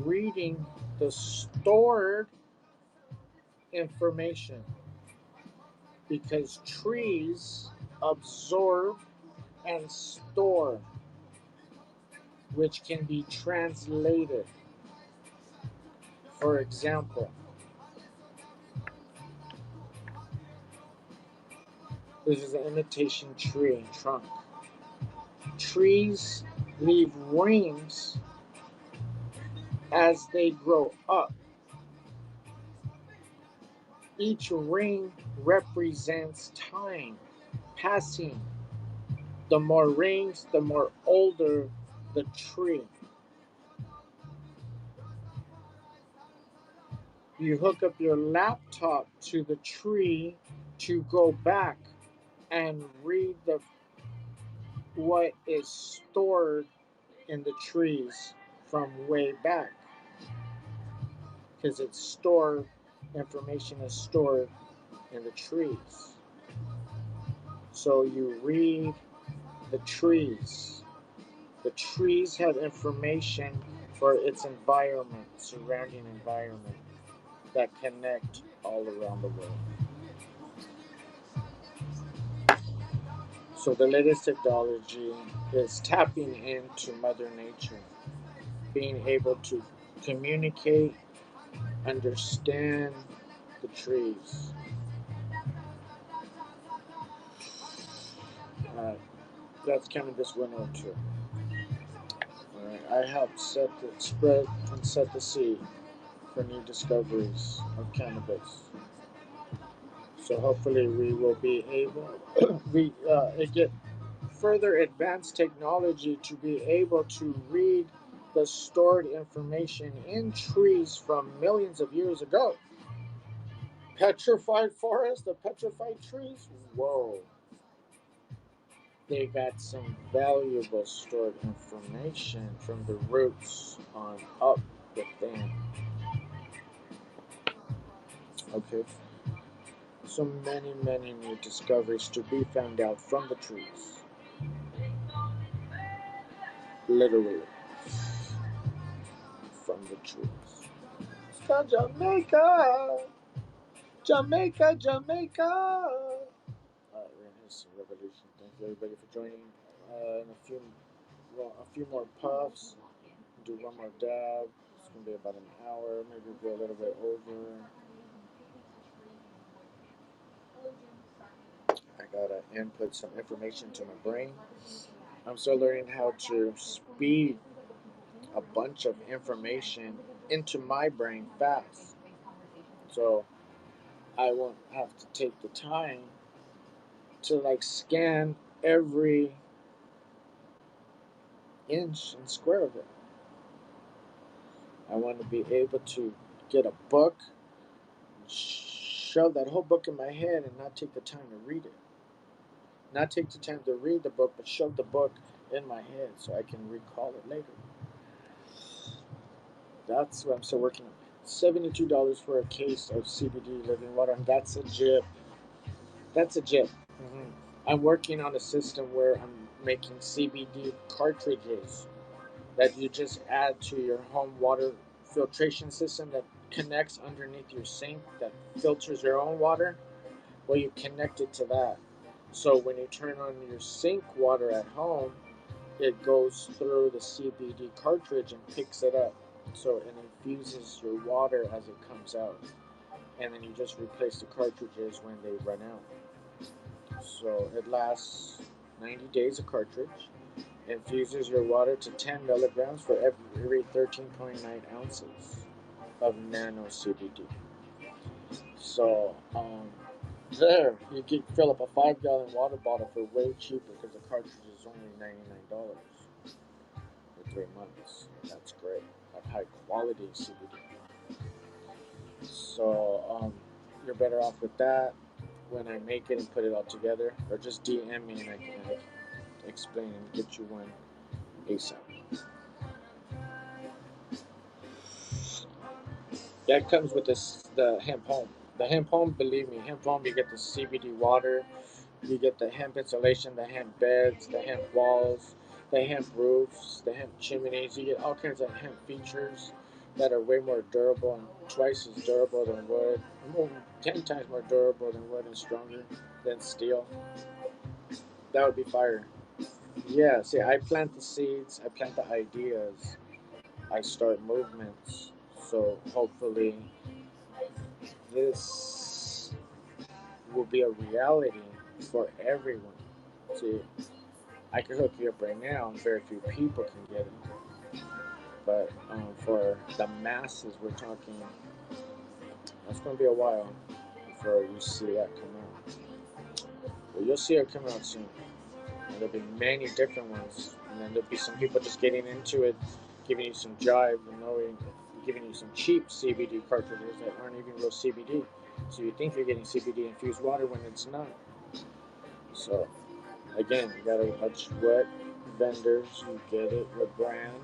reading the stored information, because trees absorb and store, which can be translated. For example, this is an imitation tree trunk. Trees leave rings as they grow up. Each ring represents time passing. The more rings, the more older the tree. You hook up your laptop to the tree to go back and read what is stored in the trees from way back, because it's stored, information is stored in the trees. So you read the trees. The trees have information for its environment, surrounding environment, that connect all around the world. So the latest technology is tapping into Mother Nature, being able to communicate, understand the trees. Uh, that's Cannabis 102. I help set the spread and set the seed for new discoveries of cannabis. So hopefully we will be able we get further advanced technology to be able to read the stored information in trees from millions of years ago. Petrified forest, the petrified trees. Whoa. They got some valuable stored information from the roots on up the thing. Okay. So many, many new discoveries to be found out from the trees. Literally. From the trees. It's called Jamaica! Jamaica, Jamaica! Alright, we're in History Revolution. Thank you everybody for joining. A few more puffs. Do one more dab. It's gonna be about an hour, maybe go a little bit over. I gotta input some information to my brain. I'm still learning how to speed a bunch of information into my brain fast. So I won't have to take the time to like scan every inch and square of it. I want to be able to get a book, shove that whole book in my head, and not take the time to read it. Not take the time to read the book, but shove the book in my head so I can recall it later. That's what I'm still working on. $72 for a case of CBD living water, and that's a jip. That's a jip. I'm working on a system where I'm making CBD cartridges that you just add to your home water filtration system that connects underneath your sink, that filters your own water. Well, you connect it to that. So when you turn on your sink water at home, it goes through the CBD cartridge and picks it up. So it infuses your water as it comes out. And then you just replace the cartridges when they run out. So it lasts 90 days a cartridge. Infuses your water to 10 milligrams for every 13.9 ounces of nano CBD. So there, you can fill up a 5-gallon water bottle for way cheaper because the cartridge is only $99 for 3 months. That's great. Of high quality CBD. So you're better off with that when I make it and put it all together, or just DM me and I can explain and get you one ASAP. That comes with the hemp home. The hemp home, believe me, hemp home, you get the CBD water, you get the hemp insulation, the hemp beds, the hemp walls, the hemp roofs, the hemp chimneys. You get all kinds of hemp features that are way more durable and twice as durable than wood, 10 times more durable than wood and stronger than steel. That would be fire. Yeah, see, I plant the seeds, I plant the ideas, I start movements. So hopefully this will be a reality for everyone. See, I could hook you up right now, and very few people can get it. But for the masses, we're talking, that's going to be a while before you see that come out. But you'll see it come out soon. And there'll be many different ones. And then there'll be some people just getting into it, giving you some jive and knowing, giving you some cheap CBD cartridges that aren't even real CBD. So you think you're getting CBD infused water when it's not. So again, you gotta watch what vendors you get it, what brand.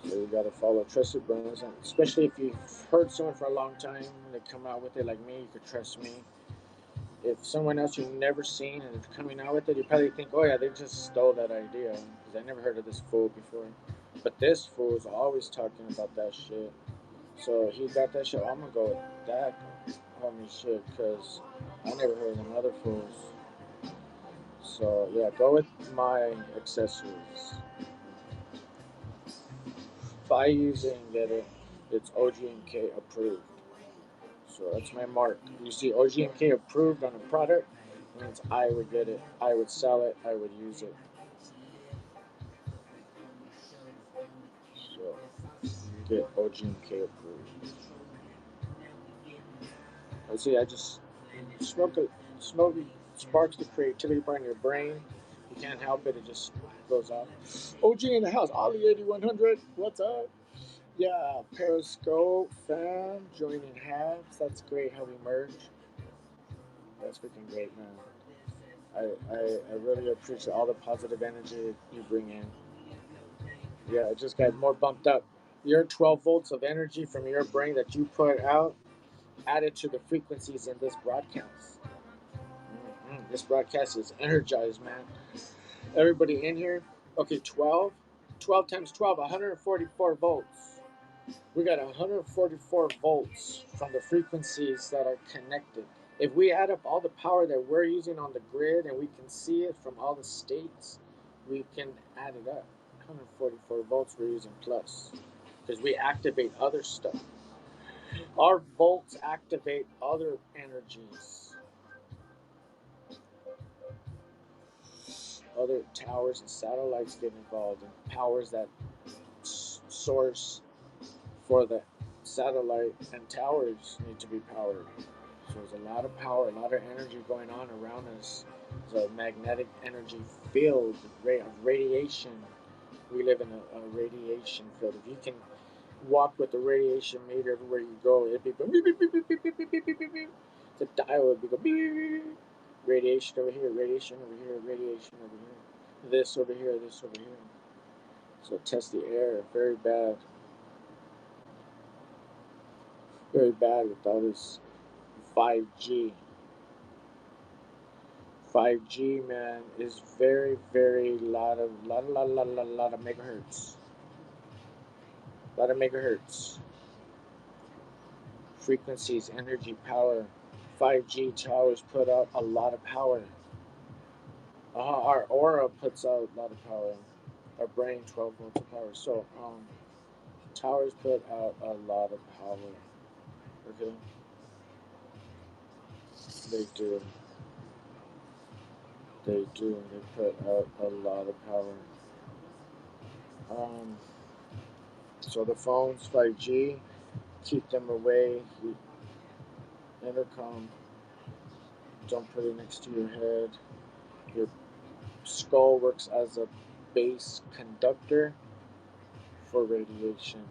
So you gotta follow trusted brands, and especially if you've heard someone for a long time, they come out with it like me, you could trust me. If someone else you've never seen and is coming out with it, you probably think, oh yeah, they just stole that idea because I never heard of this fool before. But this fool is always talking about that shit. So he got that shit. I'm gonna go with that homie shit because I never heard of them other fools. So yeah, go with my accessories. If I use it and get it, it's OGMK approved. So that's my mark. You see OGMK approved on a product, means I would get it, I would sell it, I would use it. So get OGMK approved. I see. I just smoke it. Smoke sparks the creativity part in your brain. You can't help it. It just goes off. OG in the house. Ollie 8100. What's up? Yeah, Periscope fam joining halves. That's great how we merge. That's freaking great, man. I really appreciate all the positive energy you bring in. Yeah, it just got more bumped up. Your 12 volts of energy from your brain that you put out added to the frequencies in this broadcast. This broadcast is energized, man. Everybody in here, okay, 12. 12 times 12, 144 volts. We got 144 volts from the frequencies that are connected. If we add up all the power that we're using on the grid and we can see it from all the states, we can add it up. 144 volts we're using plus because we activate other stuff. Our volts activate other energies, other towers and satellites get involved, and powers that source for the satellite and towers need to be powered. So there's a lot of power, a lot of energy going on around us. There's a magnetic energy field of radiation. We live in a radiation field. If you can walk with the radiation meter everywhere you go, it'd be beep, beep, beep, beep, beep, beep, beep, beep, beep, beep, beep. The dial would be go beep. Radiation over here, radiation over here, radiation over here. This over here, this over here. So test the air. Very bad. Very bad with all this 5G. 5G, man, is very, very lot of megahertz. A lot of megahertz. Frequencies, energy, power. 5G towers put out a lot of power. Our aura puts out a lot of power. Our brain, 12 volts of power. So, towers put out a lot of power. Okay? They do. They do. They put out a lot of power. So the phones, 5G, keep them away. Intercom, don't put it next to your head. Your skull works as a base conductor for radiation.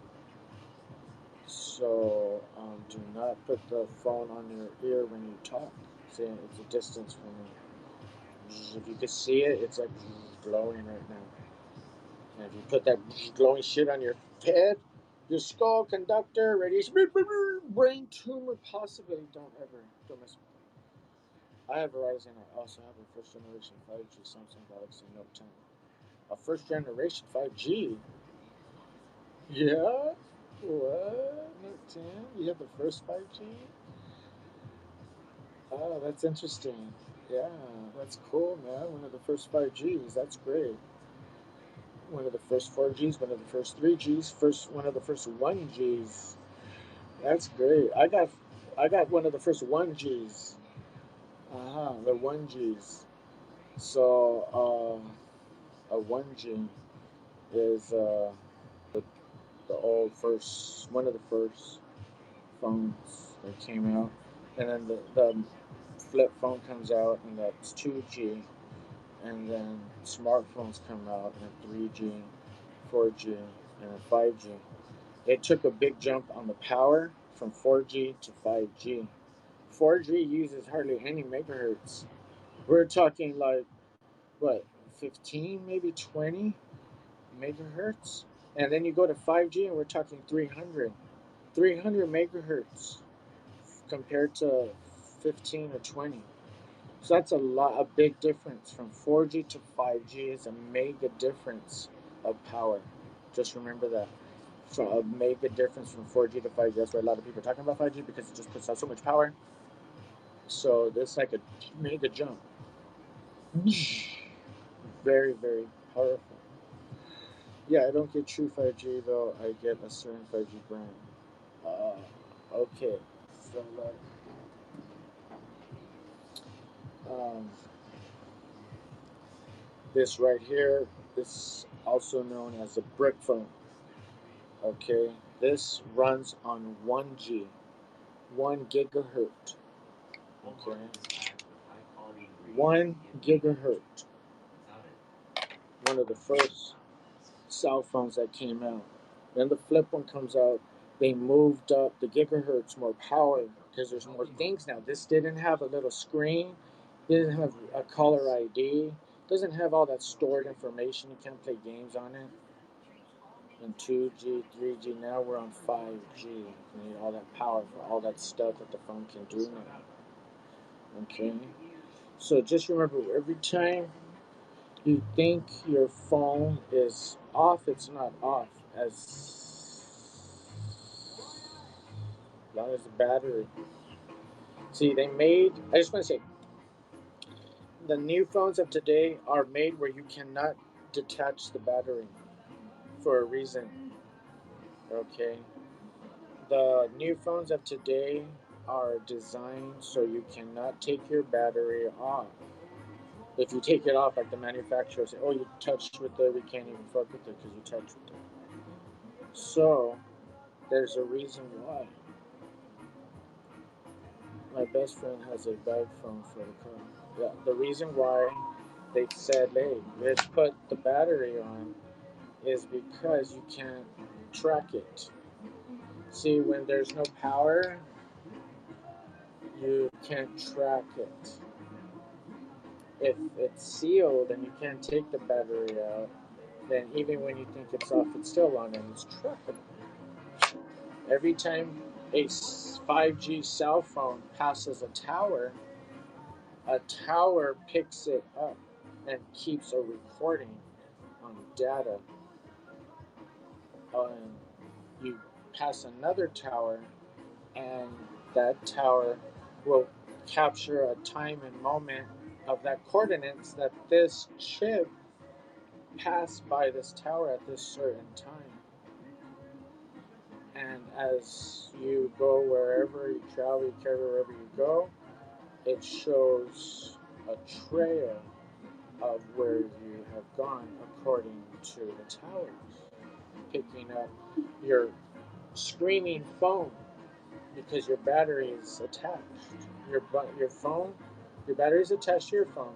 So do not put the phone on your ear when you talk. See, it's a distance from you. If you can see it, it's like glowing right now. And if you put that glowing shit on your head, Your skull conductor, radiation, brain tumor possibility. Don't mess with it. I have Verizon. I also have a first generation 5G Samsung Galaxy Note 10. A first generation 5G? Yeah? What? Note 10? You have the first 5G? Oh, that's interesting. Yeah, that's cool, man. One of the first 5Gs. That's great. One of the first 4Gs, one of the first 3Gs, one of the first 1Gs. That's great. I got one of the first 1Gs. The 1Gs. So a 1G is the old first one of the first phones that came out, and then the flip phone comes out, and that's 2G, and then smartphones come out, and 3G, 4G, and then 5G. It took a big jump on the power from 4G to 5G. 4G uses hardly any megahertz. We're talking like what, 15, maybe 20 megahertz, and then you go to 5G, and we're talking 300 megahertz compared to 15 or 20. So that's a big difference from 4G to 5G is a mega difference of power. Just remember that. From a mega difference from 4G to 5G. That's why a lot of people are talking about 5G because it just puts out so much power. So it's like a mega jump. Very, very powerful. Yeah, I don't get true 5G though. I get a certain 5G brand. Okay. So like, um, this right here is also known as a brick phone. Okay, this runs on 1G, 1 gigahertz. Okay, 1 gigahertz. One of the first cell phones that came out. Then the flip one comes out. They moved up the gigahertz, more power because there's more things now. This didn't have a little screen, didn't have a caller ID, doesn't have all that stored information. You can't play games on it. And 2G, 3G, now we're on 5G. You need all that power for all that stuff that the phone can do now. Okay? So just remember, every time you think your phone is off, it's not off. As long as the battery. See, I just want to say, the new phones of today are made where you cannot detach the battery for a reason. Okay? The new phones of today are designed so you cannot take your battery off. If you take it off, like the manufacturer say, "Oh, you touched with it, we can't even fuck with it because you touched with it." So there's a reason why. My best friend has a bag phone for the car. Yeah, the reason why they said, "Hey, let's put the battery on," is because you can't track it. See, when there's no power, you can't track it. If it's sealed and you can't take the battery out, then even when you think it's off, it's still on and it's trackable. Every time a 5G cell phone passes a tower picks it up and keeps a recording on data. And you pass another tower, and that tower will capture a time and moment of that coordinates that this chip passed by this tower at this certain time. And as you go wherever you travel, you carry wherever you go, it shows a trail of where you have gone according to the towers, picking up your screaming phone because your battery is attached. Your phone, your battery is attached to your phone.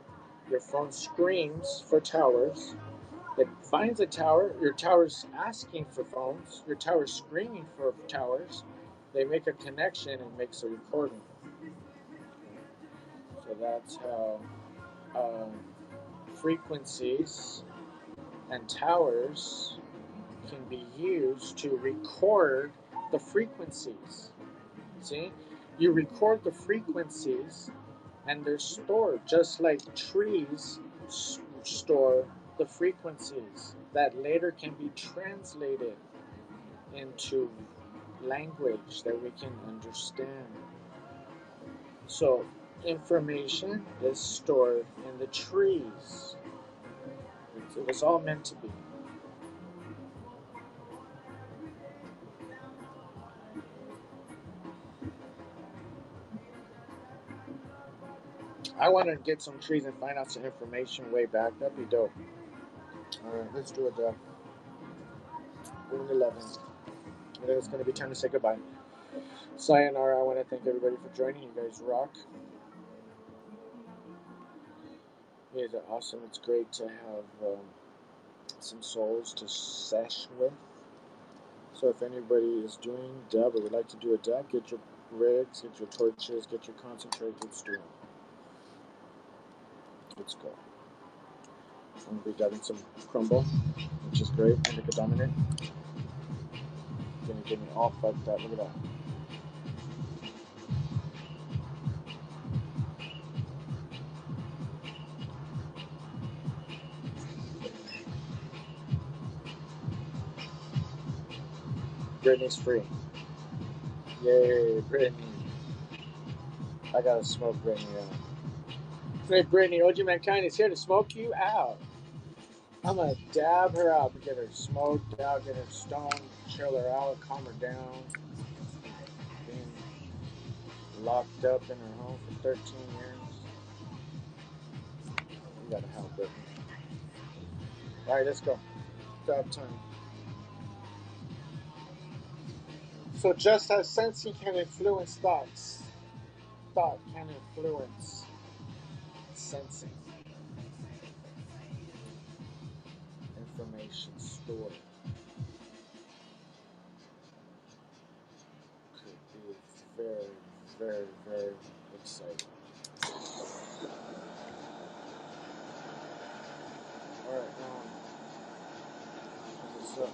Your phone screams for towers. It finds a tower. Your tower's asking for phones. Your tower's screaming for towers. They make a connection and makes a recording. So that's how frequencies and towers can be used to record the frequencies. See? You record the frequencies and they're stored just like trees store the frequencies that later can be translated into language that we can understand. So, information is stored in the trees. It was all meant to be. I want to get some trees and find out some information way back. That'd be dope. Alright, let's do it, Doug. 11. I think it's going to be time to say goodbye. Sayonara. I want to thank everybody for joining. You guys rock. You guys are awesome. It's great to have some souls to sesh with. So if anybody is doing dub or would like to do a dub, get your rigs, get your torches, get your concentrate. Let's do it. Let's go. I'm going to be dubbing some crumble, which is great. Indica dominant. Gonna get me all fucked up. Look at that. Brittany's free. Yay, Brittany. I gotta smoke Brittany out. Hey, Brittany, OGMANKIND is here to smoke you out. I'm gonna dab her out, get her smoked out, get her stoned, chill her out, calm her down. Being locked up in her home for 13 years. You gotta help Brittany. Alright, let's go. Dab time. So just as sensing can influence thoughts, thought can influence sensing. Information stored could be very, very, very exciting. Alright, what's up?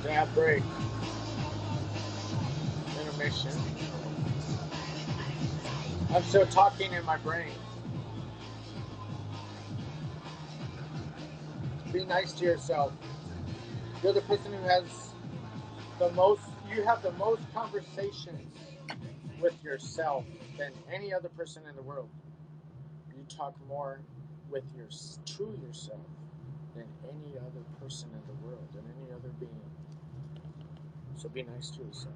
Dab break. Intermission. I'm still talking in my brain. Be nice to yourself. You're the person who has the most, you have the most conversations with yourself than any other person in the world. You talk more with to yourself than any other person in the world, than any other being. So be nice to yourself.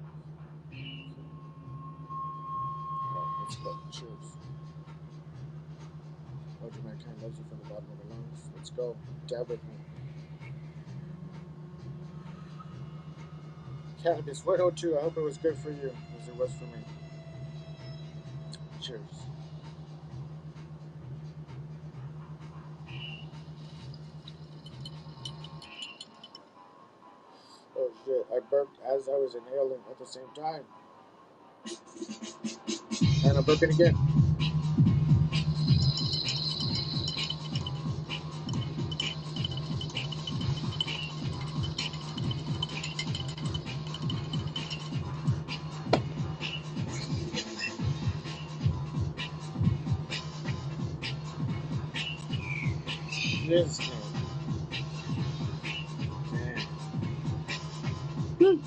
Alright, let's go. Cheers. OGMANKIND loves you from the bottom of the lungs. Let's go. Dab with me. Cannabis 102. I hope it was good for you, as it was for me. Cheers. Oh shit, I burped as I was inhaling at the same time. And I'm burping again. This man. Woo.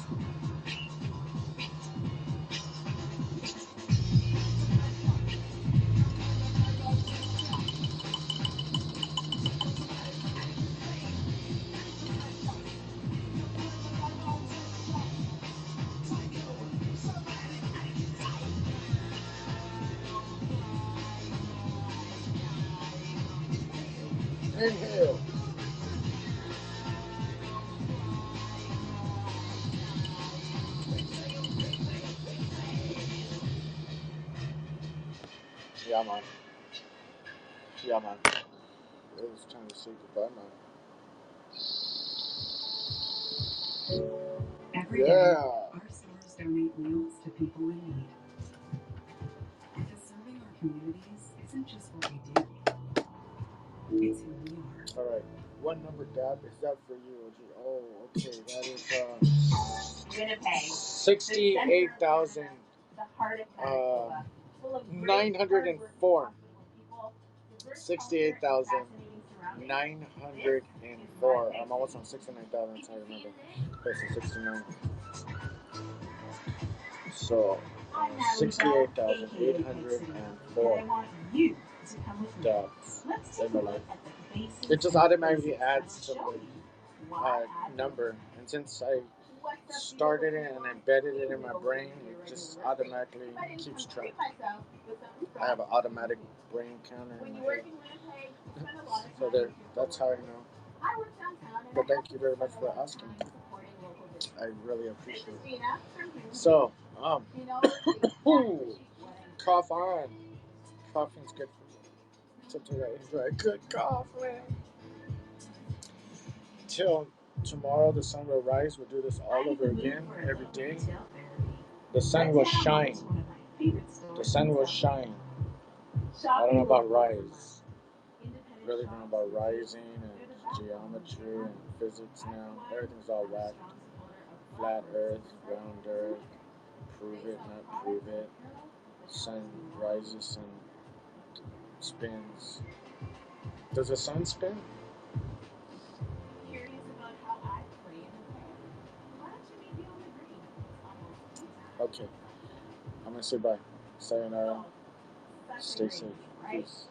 Inhale. Yeah, man. Yeah, man. It was time to say goodbye, man. Every day, our stores donate meals to people in need. Because serving our communities isn't just what we do, it's who we are. All right. What number, Dab, is that for you? Oh, okay. That is Winnipeg. 68,000. The heart of 904. 68,904. I'm almost on 69,000. That's how I remember. This is 69. So, 68,804 dabs in my life. It just automatically adds to the number. And since I started it and embedded it in my brain, it just automatically keeps track. I have an automatic brain counter in my head. So there, that's how I know. But thank you very much for asking. I really appreciate it. So, cough on. Coughing's good for you. Sometimes I enjoy good coffee. Till tomorrow, the sun will rise. We'll do this all over again every day. The sun will shine. The sun will shine. I don't know about rise. Really don't know about rising and geometry and physics now. Everything's all whacked. Flat earth, round earth, prove it, not prove it. Sun rises and spins. Does the sun spin? Okay. I'm going to say bye. Sayonara. Stay safe. Peace.